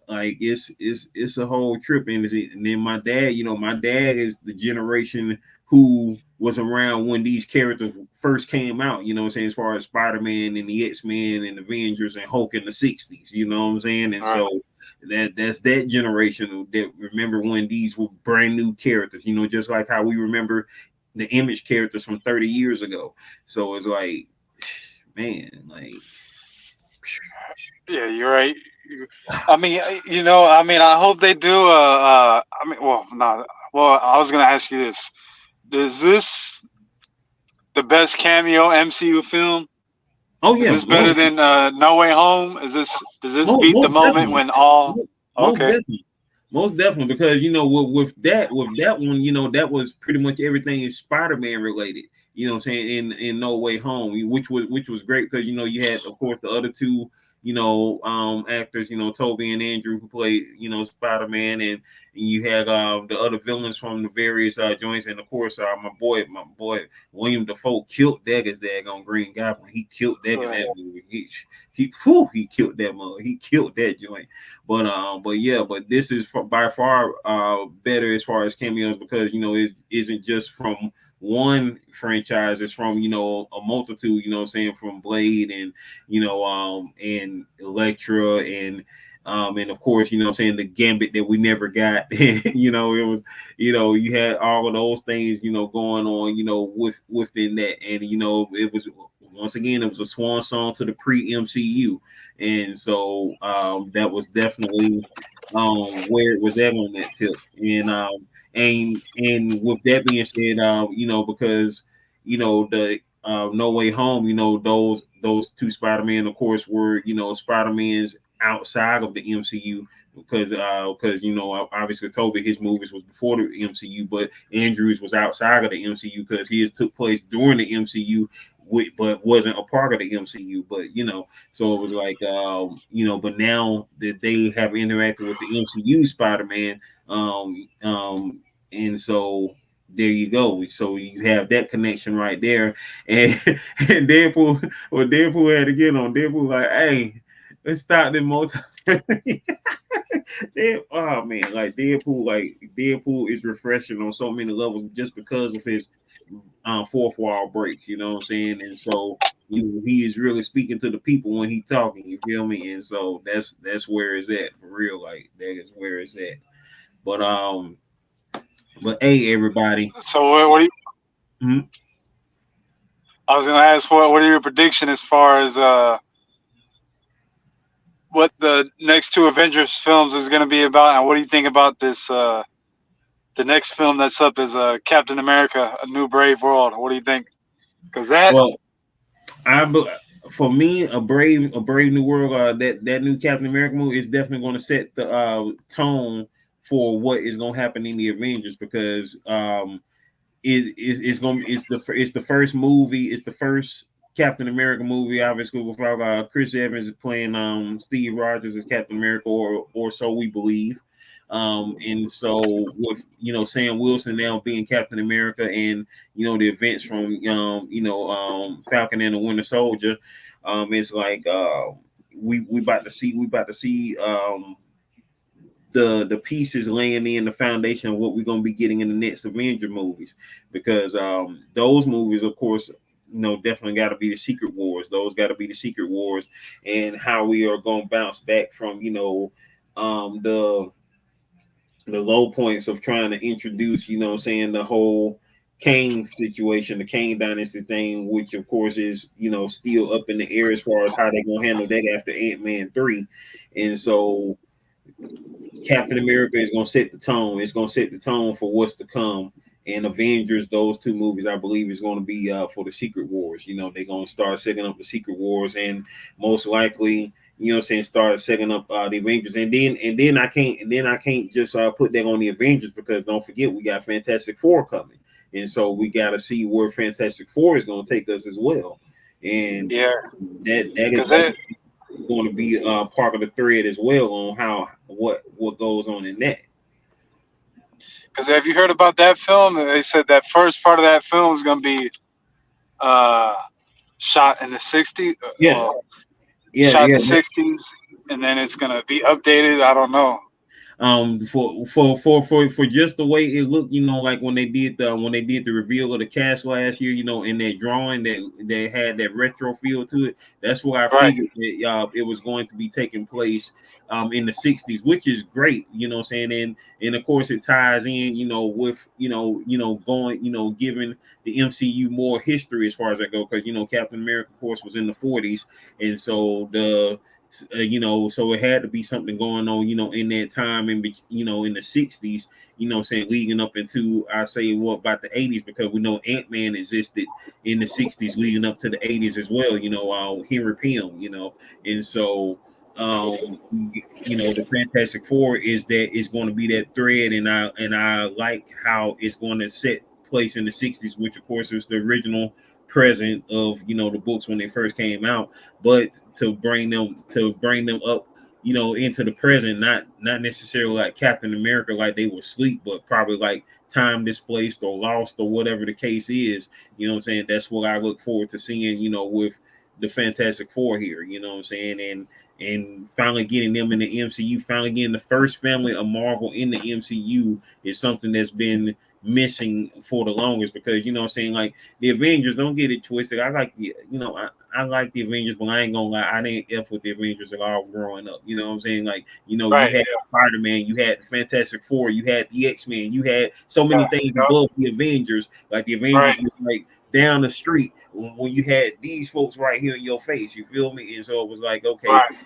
like it's a whole trip. And then my dad is the generation who was around when these characters first came out, you know what I'm saying, as far as Spider-Man and the X-Men and Avengers and Hulk in the 60s, you know what I'm saying? And so that's that generation that remember when these were brand new characters, just like how we remember the Image characters from 30 years ago. So it's like, man, like, yeah, you're right. I mean, I hope they do. Well, I was gonna ask you this: is this the best cameo MCU film? Oh yeah, is this better than No Way Home? Does this beat the moment definitely. when all? Okay. Most definitely, because with that one, that was pretty much everything Spider-Man related. You know what I'm saying? In No Way Home, which was great because you had, of course, the other two actors, Toby and Andrew, who played Spider-Man, and you had the other villains from the various joints, and of course my boy William Dafoe killed that as daggone Green Goblin. He killed that in that movie. He killed that mother. He killed that joint. But this is by far better as far as cameos because it isn't just from one franchise. It's from a multitude. From Blade and and Elektra and of course the Gambit that we never got. It was you had all of those things going on within that, and it was once again it was a swan song to the pre-MCU. And so that was definitely where it was at on that tip. And with that being said, because the No Way Home, those two Spider-Man, of course, were Spider-Man's outside of the MCU because obviously Toby, his movies was before the MCU, but Andrews was outside of the MCU because his took place during the MCU, but wasn't a part of the MCU. But so it was like but now that they have interacted with the MCU Spider-Man, and so there you go. So you have that connection right there. And Deadpool had to get on. Deadpool like, hey, let's start the multi. Oh man, Deadpool is refreshing on so many levels just because of his fourth wall breaks. You know what I'm saying? And so he is really speaking to the people when he's talking. You feel me? And so that's where it's at for real. Like that is where it's at. But hey, everybody. So what do you? Hmm? I was gonna ask what are your prediction as far as what the next two Avengers films is gonna be about, and what do you think about this the next film that's up is Captain America: A New Brave World? What do you think? Because for me, a brave new world. That new Captain America movie is definitely going to set the tone for what is going to happen in the Avengers because it's the first movie. It's the first Captain America movie, obviously, without Chris Evans playing Steve Rogers as Captain America, or so we believe. And so with Sam Wilson now being Captain America, and the events from Falcon and the Winter Soldier, it's like we about to see the pieces laying in the foundation of what we're going to be getting in the next Avenger movies, because those movies, of course, definitely got to be the Secret Wars. Those got to be the Secret Wars, and how we are going to bounce back from the low points of trying to introduce, saying the whole Kane situation, the Kane dynasty thing, which of course is, still up in the air as far as how they're gonna handle that after Ant-Man 3. And so Captain America is gonna set the tone. It's gonna set the tone for what's to come. And Avengers, those two movies, I believe, is going to be for the Secret Wars. They're going to start setting up the Secret Wars, and most likely, start setting up the Avengers. And then I can't just put that on the Avengers, because don't forget we got Fantastic Four coming, and so we got to see where Fantastic Four is going to take us as well. And Yeah, that because is going to be part of the thread as well on how what goes on in that. have you heard about that film? They said that first part of that film is going to be uh, shot in the 60s. Yeah, Well, yeah, shot in yeah. the 60s, and then it's going to be updated. I don't know. For just the way it looked, like when they did the reveal of the cast last year, in that drawing that they had that retro feel to it. That's where I Right. figured that it was going to be taking place in the 60s, which is great, what I'm saying. And of course it ties in, with going, giving the MCU more history as far as I go, because Captain America of course was in the 40s, and so so it had to be something going on, in that time, in the 60s, saying leading up into, I say, what about the 80s, because we know Ant-Man existed in the 60s leading up to the 80s as well, Henry Pym, and so the Fantastic Four is going to be that thread, and I like how it's going to set place in the 60s, which of course is the original present of the books when they first came out, but to bring them up into the present, not necessarily like Captain America, like they were asleep, but probably like time displaced or lost or whatever the case is. What I'm saying? That's what I look forward to seeing, with the Fantastic Four here, what I'm saying. And finally getting them in the MCU, finally getting the first family of Marvel in the MCU is something that's been missing for the longest, because what I'm saying, like the Avengers, don't get it twisted. I like I like the Avengers, but I ain't gonna lie, I didn't F with the Avengers at all growing up. What I'm saying? Like, you Right. had Spider-Man, you had the Fantastic Four, you had the X-Men, you had so many Yeah. things Yeah. above the Avengers. Like the Avengers Right. was like down the street when you had these folks right here in your face. You feel me? And so it was like, okay, Right.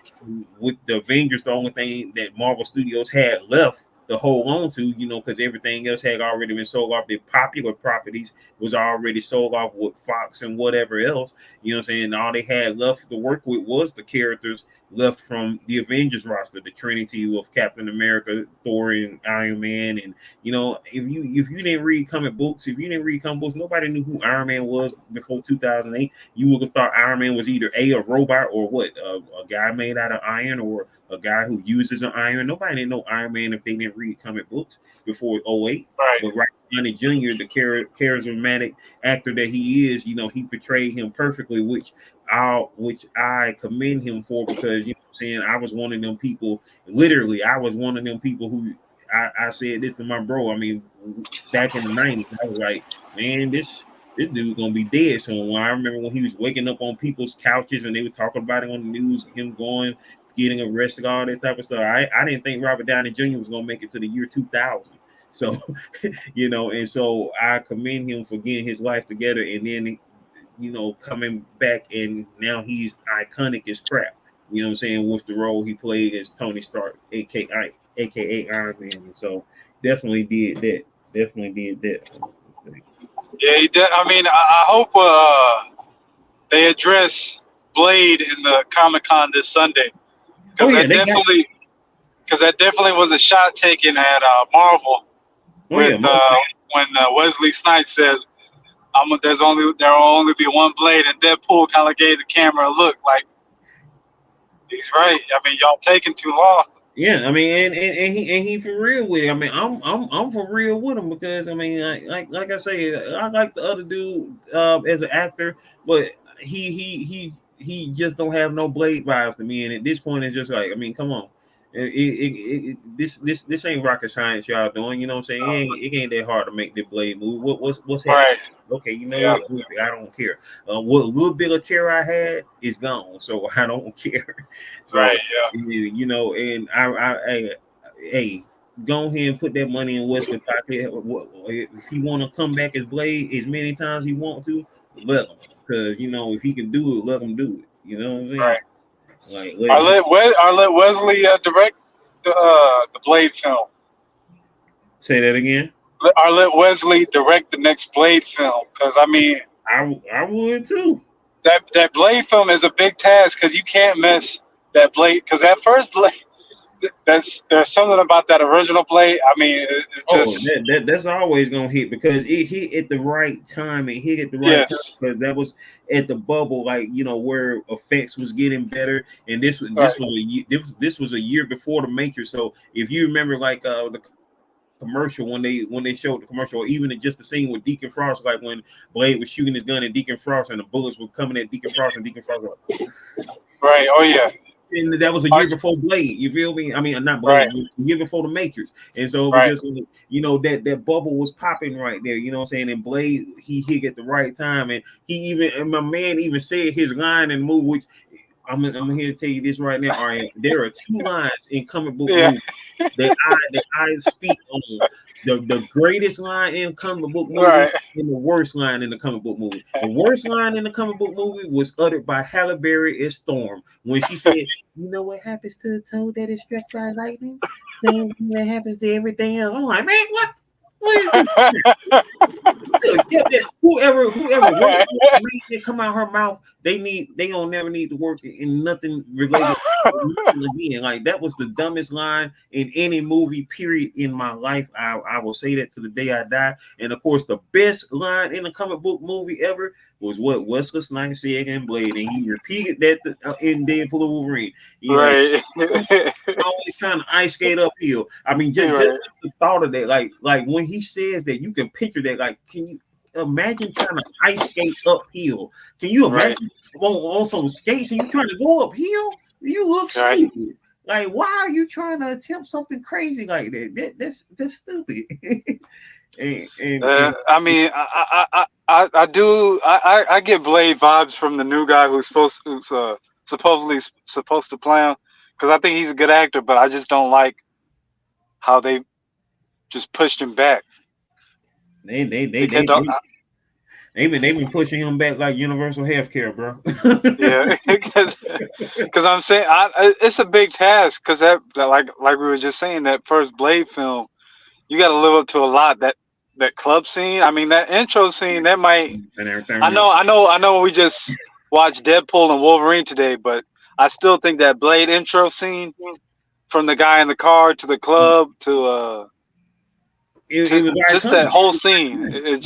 with the Avengers, the only thing that Marvel Studios had left to hold on to, because everything else had already been sold off. The popular properties was already sold off with Fox and whatever else. What I'm saying? All they had left to work with was the characters left from the Avengers roster, the Trinity of Captain America, Thor, and Iron Man. And if you didn't read comic books, nobody knew who Iron Man was before 2008. You would have thought Iron Man was either a robot, or what, a guy made out of iron, or a guy who uses an iron. Nobody didn't know Iron Man if they didn't read comic books before '08. Right. But Robert Downey Jr., the charismatic actor that he is, he portrayed him perfectly, which I commend him for, because what I'm saying, I was one of them people. Literally, I was one of them people who I said this to my bro. I mean, back in the '90s, I was like, man, this dude gonna be dead soon. I remember when he was waking up on people's couches and they were talking about it on the news, him getting arrested, all that type of stuff. I didn't think Robert Downey Jr. was gonna make it to the year 2000. So, and so I commend him for getting his life together, and then coming back, and now he's iconic as crap. You know what I'm saying, with the role he played as Tony Stark, aka Iron Man. And so definitely did that. Definitely did that. Yeah, he did. I mean, I hope they address Blade in the Comic-Con this Sunday, Oh because yeah, they got. that definitely was a shot taken at Marvel Oh with yeah, when Wesley Snipes said, there will only be one Blade," and Deadpool kind of gave the camera a look like, he's right. I mean, y'all taking too long. yeah. I mean, and he for real with it. I mean, I'm for real with him, because I mean, like I say, I like the other dude as an actor, but he just don't have no Blade vibes to me. And at this point, it's just like, I mean, come on. This ain't rocket science y'all doing. You know what I'm saying? It ain't that hard to make the blade move. What's happening? Right. Okay, you know Yeah. what? I don't care. What little bit of terror I had is gone, so I don't care. So Right. Yeah. you know, and hey, go ahead and put that money in Wesley pocket. If he want to come back as Blade as many times he want to, let him. Because you know, if he can do it, let him do it. You know what I'm saying? Right. Like I let Wesley direct the Blade film. say that again. I let Wesley direct the next Blade film because I mean I would too. that Blade film is a big task because you can't miss that Blade because that first Blade. There's something about that original Blade. I mean, it's Oh, just that's always gonna hit because it hit at the right time. It hit at the right time yes. because that was at the bubble, like you know, where effects was getting better. And Right. this was a year before the Matrix. So if you remember, like the commercial when they showed the commercial, or even in just the scene with Deacon Frost, like when Blade was shooting his gun at Deacon Frost and the bullets were coming at Deacon Frost and Deacon Frost. Right. Oh yeah. And that was a I, year before Blade. You feel me? I mean, not right. Blade, a year before the Matrix. And so it was Right. just, you know, that bubble was popping right there. You know what I'm saying? And Blade, he hit at the right time. And my man even said his line in the movie, which I'm here to tell you this right now. All right, there are two lines in comic book Yeah. movies that I speak on. The greatest line in comic book movie Right. and the worst line in the comic book movie. The worst line in the comic book movie was uttered by Halle Berry as Storm when she said, "You know what happens to a toad that is struck by lightning? Same thing that happens to everything else." I'm like, man, what? What is this? Whoever wrote made it come out her mouth, they don't never need to work in nothing related to nothing again. Like that was the dumbest line in any movie, period, in my life. I will say that to the day I die. And of course, the best line in a comic book movie ever was what Wesley Snipes said in Blade, and he repeated that in Deadpool Wolverine. He like Right. always trying to ice skate uphill. I mean, just Right. the thought of that, like when he says that, you can picture that. Like, can you imagine trying to ice skate uphill? Can you Right. imagine on some skates and you trying to go uphill? You look Right. stupid. Like, why are you trying to attempt something crazy like that? That's stupid. and I mean, I do. I get Blade vibes from the new guy who's supposedly supposed to play him because I think he's a good actor, but I just don't like how they just pushed him back. they They kept, they've been pushing him back like universal health care, bro. yeah, because I'm saying it's a big task because that like we were just saying that first Blade film, you got to live up to a lot. That club scene, I mean that intro scene, that might. And everything. I know. We just watched Deadpool and Wolverine today, but I still think that Blade intro scene from the guy in the car to the club It to was just that iconic. whole scene. It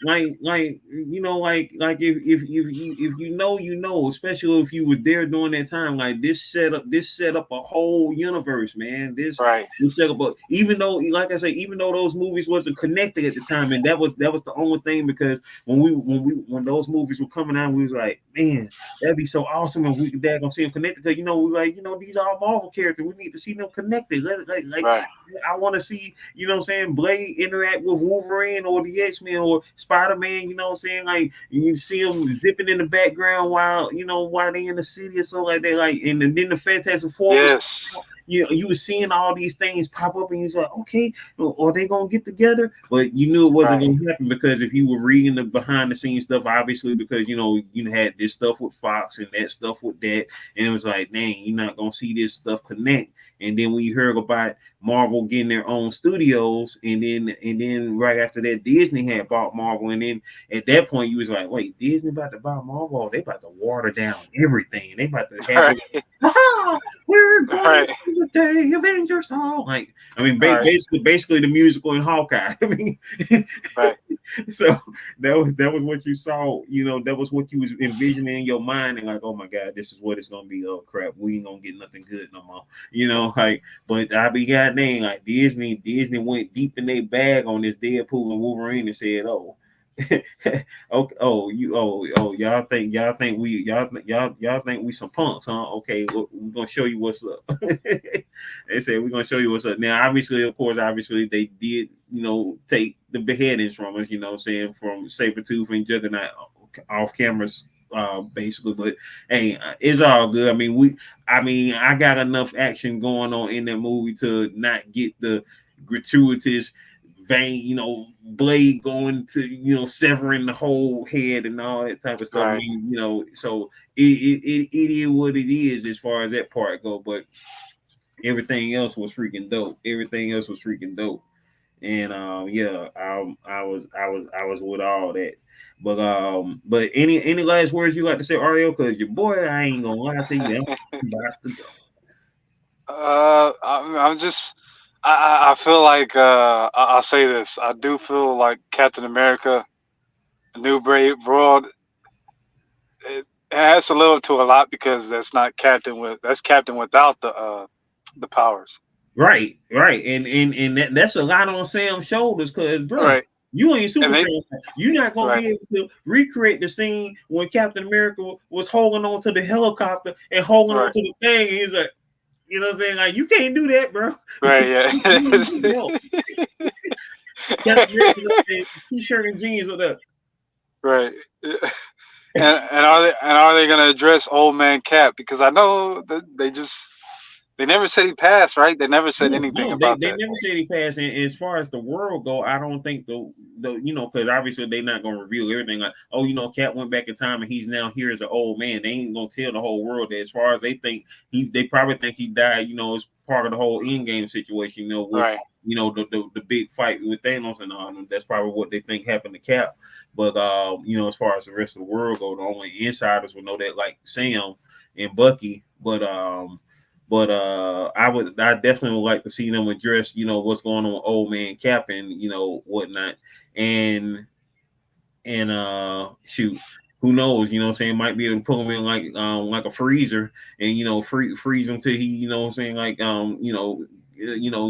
Like, just you know, like if you know, especially if you were there during that time, like this set up a whole universe, man. right, This set up even though, like I say, even though those movies wasn't connected at the time, and that was the only thing, because when those movies were coming out, we was like, man, that'd be so awesome if we could gonna see them connected, because you know, we like, you know, these are Marvel characters, we need to see them connected. Like right, I want to see, you know what I'm saying, Blade interact with Wolverine or the X-Men or Spider-Man, you know what I'm saying? Like, you see them zipping in the background while they in the city or something like that. Like, and then the Fantastic Four was, yes, you were seeing all these things pop up, and you was like, okay, are they gonna get together? But you knew it wasn't right, gonna happen, because if you were reading the behind the scenes stuff, obviously, because you had this stuff with Fox and that stuff with that, and it was like, dang, you're not gonna see this stuff connect. And then when you heard about Marvel getting their own studios, and then right after that, Disney had bought Marvel, and then at that point you was like, wait, Disney about to buy Marvel? They about to water down everything. They about to have right, it. We're going right, to the day Avengers song. Like, I mean, right, basically the musical in Hawkeye. I mean, right, so that was what you saw. That was what you was envisioning in your mind, and like, oh my God, this is what it's gonna be. Oh crap, we ain't gonna get nothing good no more. Like, but I be goddamn, like Disney went deep in their bag on this Deadpool and Wolverine and said, oh, Okay. Y'all think we some punks, huh? Okay, we're gonna show you what's up. They said we're gonna show you what's up. Now, obviously, of course, obviously they did, take the beheadings from us, saying from Sabretooth and Juggernaut off cameras, basically. But hey, it's all good. I got enough action going on in that movie to not get the gratuitous vein, blade going to, severing the whole head and all that type of stuff. Right. So it is what it is as far as that part go. But everything else was freaking dope. Everything else was freaking dope. And yeah, I was with all that. But any last words you like to say, Ariel? Because your boy, I ain't gonna lie to you, I'm about to go. I'm just. I feel like I'll say this. I do feel like Captain America, the New Brave World. It has to live up to a lot because that's Captain without the powers. Right, and that's a lot on Sam's shoulders, cause bro, Right. you ain't And super they strong. You're not gonna right be able to recreate the scene when Captain America was holding on to the helicopter and holding on right to the thing. And he's like, you know what I'm saying? Like, you can't do that, bro. right yeah. You need help. Captain America said, t-shirt and jeans with that. Right. And are they going to address Old Man Cap? Because I know that they never said he passed, right? They never said No, anything no, they, about they that. never said he passed. And as far as the world go, I don't think because obviously they're not gonna reveal everything. Like, oh, Cap went back in time and he's now here as an old man. They ain't gonna tell the whole world that. As far as they think they probably think he died. As part of the whole end game situation. With Right. the big fight with Thanos and all them. That's probably what they think happened to Cap. But as far as the rest of the world go, the only insiders will know that, like Sam and Bucky. But I definitely would like to see them address, what's going on with Old Man Cap and whatnot. And shoot, who knows, what I'm saying, might be able to pull him in like a freezer and freeze him till he, what I'm saying, like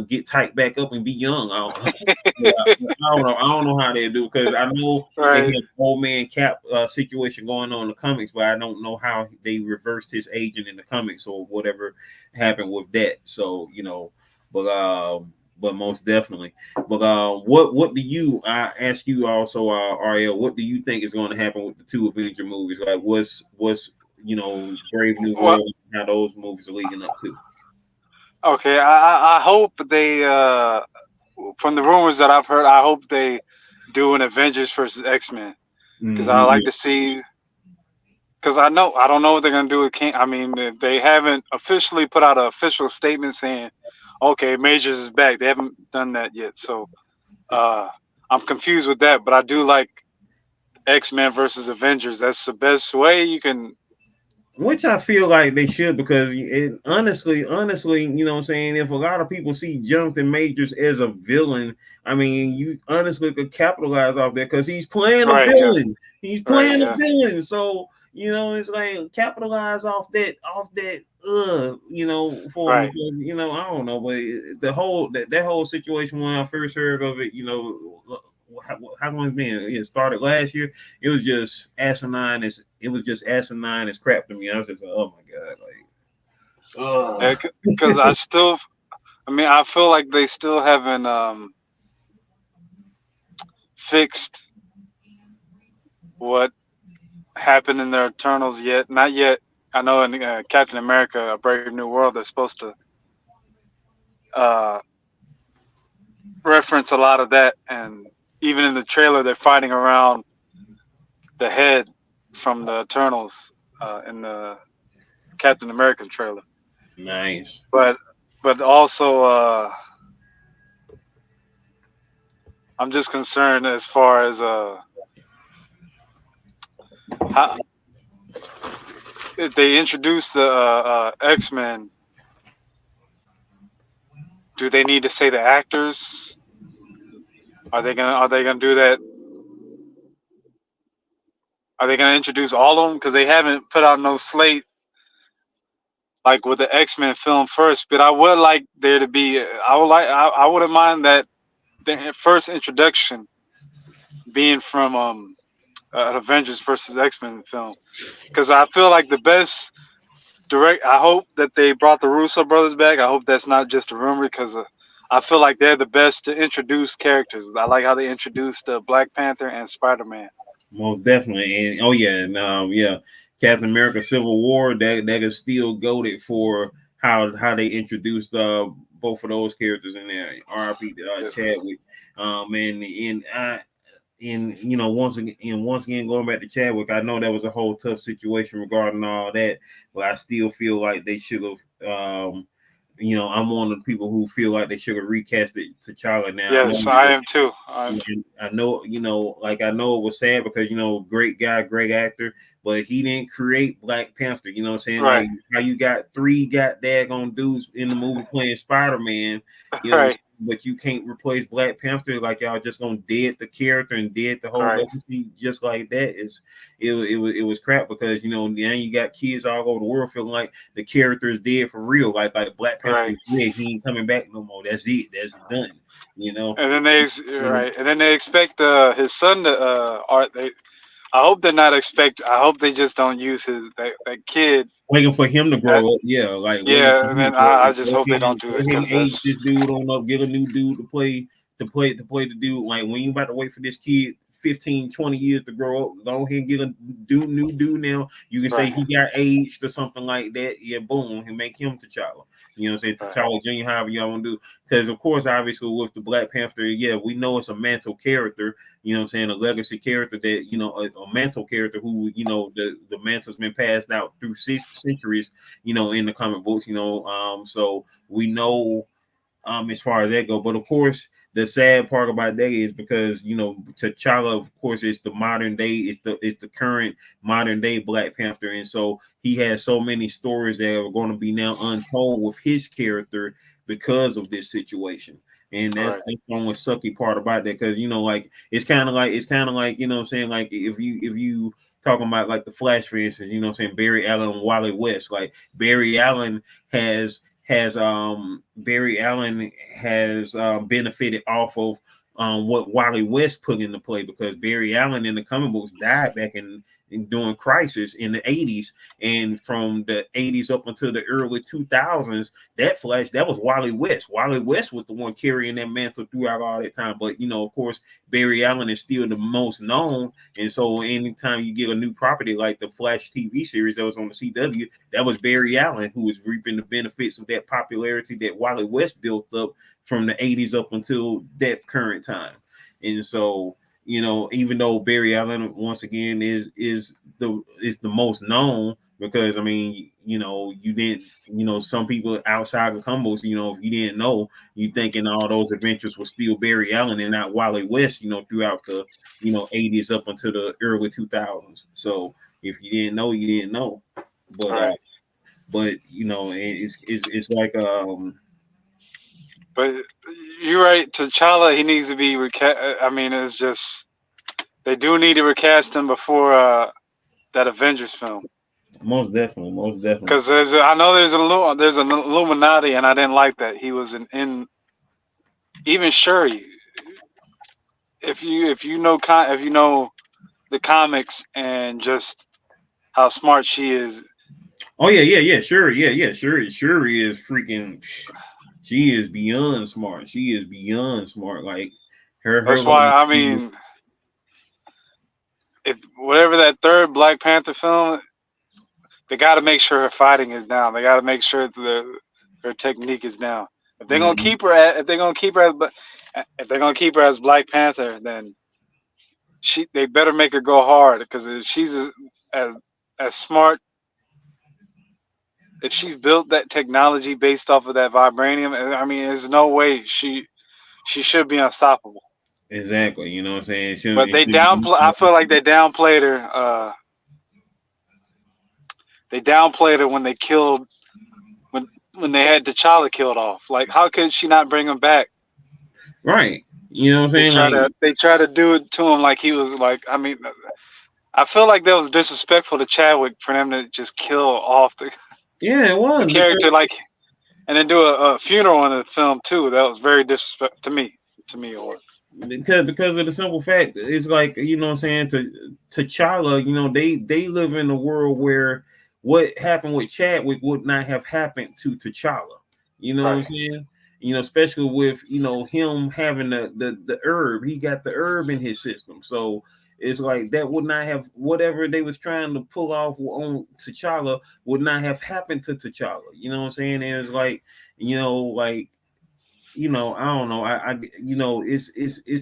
get tight back up and be young. I don't know. Yeah, I don't know how they do, because I know they Right. had Old Man Cap situation going on in the comics, but I don't know how they reversed his agent in the comics or whatever happened with that. So but most definitely. But what do you? I ask you also, Ariel, what do you think is going to happen with the two Avenger movies? Like, what's Brave New Well, World, how those movies are leading up to? okay. I hope they from the rumors that I've heard, I hope they do an Avengers versus X-Men because I like Mhm. to see. Because I don't know what they're gonna do with King. I mean, they haven't officially put out an official statement saying, "Okay, Majors is back." They haven't done that yet, so uh, I'm confused with that. But I do like X-Men versus Avengers. That's the best way you can. Which I feel like they should, because honestly, what I'm saying, if a lot of people see Jonathan Majors as a villain, I mean, you honestly could capitalize off that, because he's playing a Right. Yeah. villain. He's Right. playing a Yeah. villain. So, it's like capitalize off that, for him, Right. because, I don't know, but that whole situation when I first heard of it, how long it's been? It started last year. It was just asinine as crap to me. I was just like, oh my god, like, ugh. Because I mean, I feel like they still haven't fixed what happened in their Eternals yet. Not yet. I know in Captain America: A Brave New World, they're supposed to uh, reference a lot of that, and even in the trailer, they're fighting around the head from the Eternals in the Captain American trailer. Nice. But also, I'm just concerned as far as how if they introduce the X-Men. Do they need to say the actors? Are they gonna do that? Are they gonna introduce all of them? Because they haven't put out no slate like with the X-Men film first. But I would like there to be. I wouldn't mind that the first introduction being from an Avengers versus X-Men film, because I feel like the best direct. I hope that they brought the Russo brothers back. I hope that's not just a rumor, because I feel like they're the best to introduce characters. I like how they introduced Black Panther and Spider-Man. Most definitely. And oh yeah, and yeah, Captain America Civil War, that is still goaded for how they introduced both of those characters in there. R.I.P. Yeah. Chadwick. And once again going back to Chadwick, I know that was a whole tough situation regarding all that, but I still feel like they should have I'm one of the people who feel like they should have recast it T'Challa now. Yes, I am too. I know, I know it was sad because, great guy, great actor, but he didn't create Black Panther. You know what I'm saying? Right. Like how you got three daggone dudes in the movie playing Spider-Man, Right. but you can't replace Black Panther. Like y'all just gonna dead the character and dead the whole legacy just like that. It was crap because now you got kids all over the world feeling like the character is dead for real. Like Black Panther is dead. He ain't coming back no more. That's it. That's done. And then they expect his son to art. I hope they're not expect. I hope they just don't use that kid. Waiting for him to grow up, yeah, like yeah. And then I just hope they don't do it because because this dude on up, get a new dude to play the dude. Like when you about to wait for this kid 15, 20 years to grow up, go ahead and get a new dude now. You can say he got aged or something like that. Yeah, boom, and make him T'Challa. You know what I'm saying? T'Challa Jr., however y'all want to do. Because, of course, obviously, with the Black Panther, yeah, we know it's a mantle character, you know what I'm saying, a legacy character that, a mantle character who, the mantle's been passed out through centuries, in the comic books, so we know as far as that go. But, of course, the sad part about that is because, T'Challa, of course, is the modern day, it's the current modern day Black Panther. And so he has so many stories that are going to be now untold with his character because of this situation. And that's the only sucky part about that, because it's kind of like you know what I'm saying, like if you talking about like the Flash, for instance, you know what I'm saying, Barry Allen and Wally West, like Barry Allen has benefited off of what Wally West put into play, because Barry Allen in the comic books died back in during Crisis in the 80s, and from the 80s up until the early 2000s, that Flash, that was Wally West. Wally West was the one carrying that mantle throughout all that time. But of course, Barry Allen is still the most known, and so anytime you get a new property like the Flash TV series that was on the CW, that was Barry Allen who was reaping the benefits of that popularity that Wally West built up from the 80s up until that current time. And so even though Barry Allen once again is the most known, because I mean, you didn't, some people outside the combos, if you didn't know, you thinking all those adventures were still Barry Allen and not Wally West, throughout the 80s up until the early 2000s. So if you didn't know, you didn't know. But it's like But you're right. T'Challa, he needs to be recast. I mean, it's just they do need to recast him before that Avengers film. Most definitely. Because I know there's an Illuminati, and I didn't like that he was in even Shuri. If you know the comics and just how smart she is. Oh yeah, Shuri is freaking. She is beyond smart. Like her. That's why I mean, if whatever that third Black Panther film, they got to make sure her fighting is down. They got to make sure that her technique is down. If they're gonna keep her as Black Panther, then they better make her go hard, because if she's as smart, if she's built that technology based off of that vibranium, I mean, there's no way she should be unstoppable. Exactly, you know what I'm saying. But I feel like they downplayed her. They downplayed her when they killed when they had T'Challa killed off. Like, how could she not bring him back? Right. You know what I'm saying? They try to do it to him like he was like. I mean, I feel like that was disrespectful to Chadwick for them to just kill off the the character, like, and then do a funeral in the film too. That was very disrespectful to me. Or because of the simple fact, it's like, you know what I'm saying, to T'Challa, you know, they live in a world where what happened with Chadwick would not have happened to T'Challa. You know what I'm Right. saying? You know, especially with, you know, him having the herb. He got the herb in his system. So it's like that would not have, whatever they was trying to pull off on T'Challa would not have happened to T'Challa. You know what I'm saying? And it's like, you know, like, you know, I don't know. You know, it's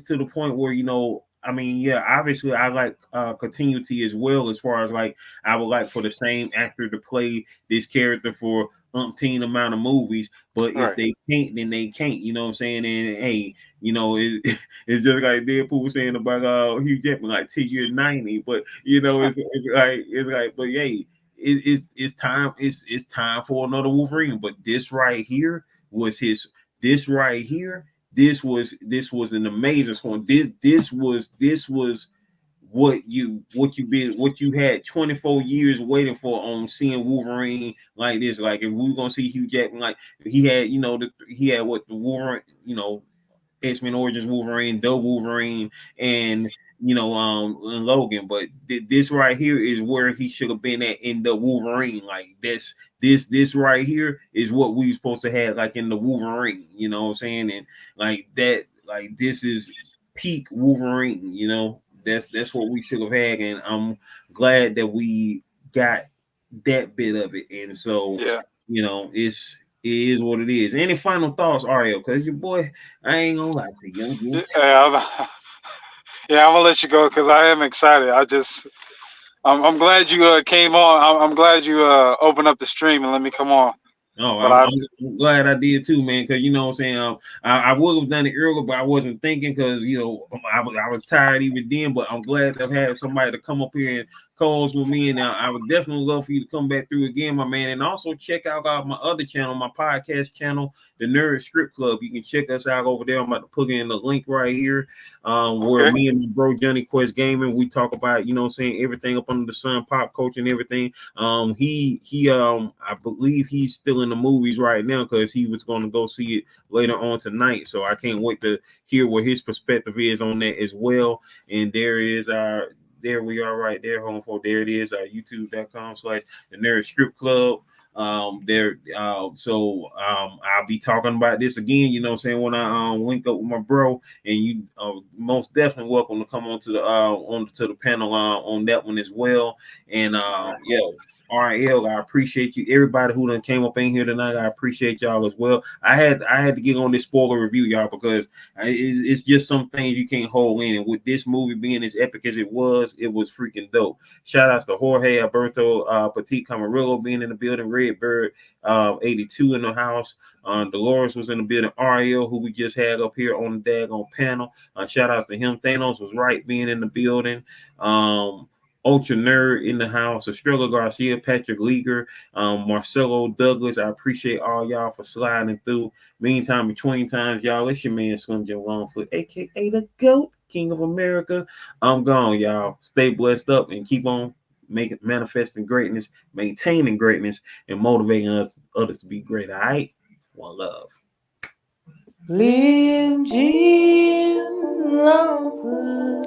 to the point where, you know, I mean, yeah, obviously I like continuity as well, as far as like I would like for the same actor to play this character for umpteen amount of movies, but if Right. they can't, then they can't, you know what I'm saying? And hey, you know, it's just like Deadpool was saying about Hugh Jackman, like till you're 90, but you know, it's like, but hey, it's time, it's time for another Wolverine. But this right here was his, this right here, this was an amazing song. This was what you had 24 years waiting for on seeing Wolverine like this. Like if we were gonna see Hugh Jackman, like he had, you know, he had what the Wolverine, you know, X-Men Origins Wolverine, the Wolverine, and you know, and Logan. But this right here is where he should have been at in the Wolverine. Like this right here is what we were supposed to have like in the Wolverine. You know what I'm saying? And like that, like this is peak Wolverine. You know, that's what we should have had, and I'm glad that we got that bit of it. And so, Yeah. you know, it is what it is. Any final thoughts, Ariel? Because your boy, I ain't gonna lie to you, I'm getting Yeah. Yeah. I'm gonna let you go because I am excited. I'm glad you came on. I'm glad you opened up the stream and let me come on. Oh, But I'm glad I did too, man. Because you know what I'm saying. I would have done it earlier, but I wasn't thinking because you know I was tired even then. But I'm glad to have had somebody to come up here and co-host with me, and I would definitely love for you to come back through again, my man. And also check out my other channel, my podcast channel, the Nerd Script Club. You can check us out over there. I'm about to put in the link right here, where okay. me and my bro Johnny Quest Gaming, we talk about, you know what I'm saying, everything up under the sun, pop culture and everything. He I believe he's still in the movies right now because he was going to go see it later on tonight. So I can't wait to hear what his perspective is on that as well. And there we are right there, home for there it is, youtube.com/the Nerd Script Club. I'll be talking about this again, you know what I'm saying, when I link up with my bro, and you most definitely welcome to come on to the panel on that one as well. And All right. yeah, RL, I appreciate you. Everybody who done came up in here tonight, I appreciate y'all as well. I had to get on this spoiler review, y'all, because it's just some things you can't hold in. And with this movie being as epic as it was freaking dope. Shout outs to Jorge Alberto Petit Camarillo being in the building, Redbird 82 in the house. Dolores was in the building, Ariel, who we just had up here on the daggone panel. Shout outs to him. Thanos was right being in the building. Ultra Nerd in the house, Estrella Garcia, Patrick Leaguer, Marcelo Douglas. I appreciate all y'all for sliding through. Meantime, between times, y'all, it's your man Slim Jim Longfoot, aka the GOAT, King of America. I'm gone, y'all. Stay blessed up and keep on manifesting greatness, maintaining greatness, and motivating others to be great. All right? One love. Slim Jim Longfoot.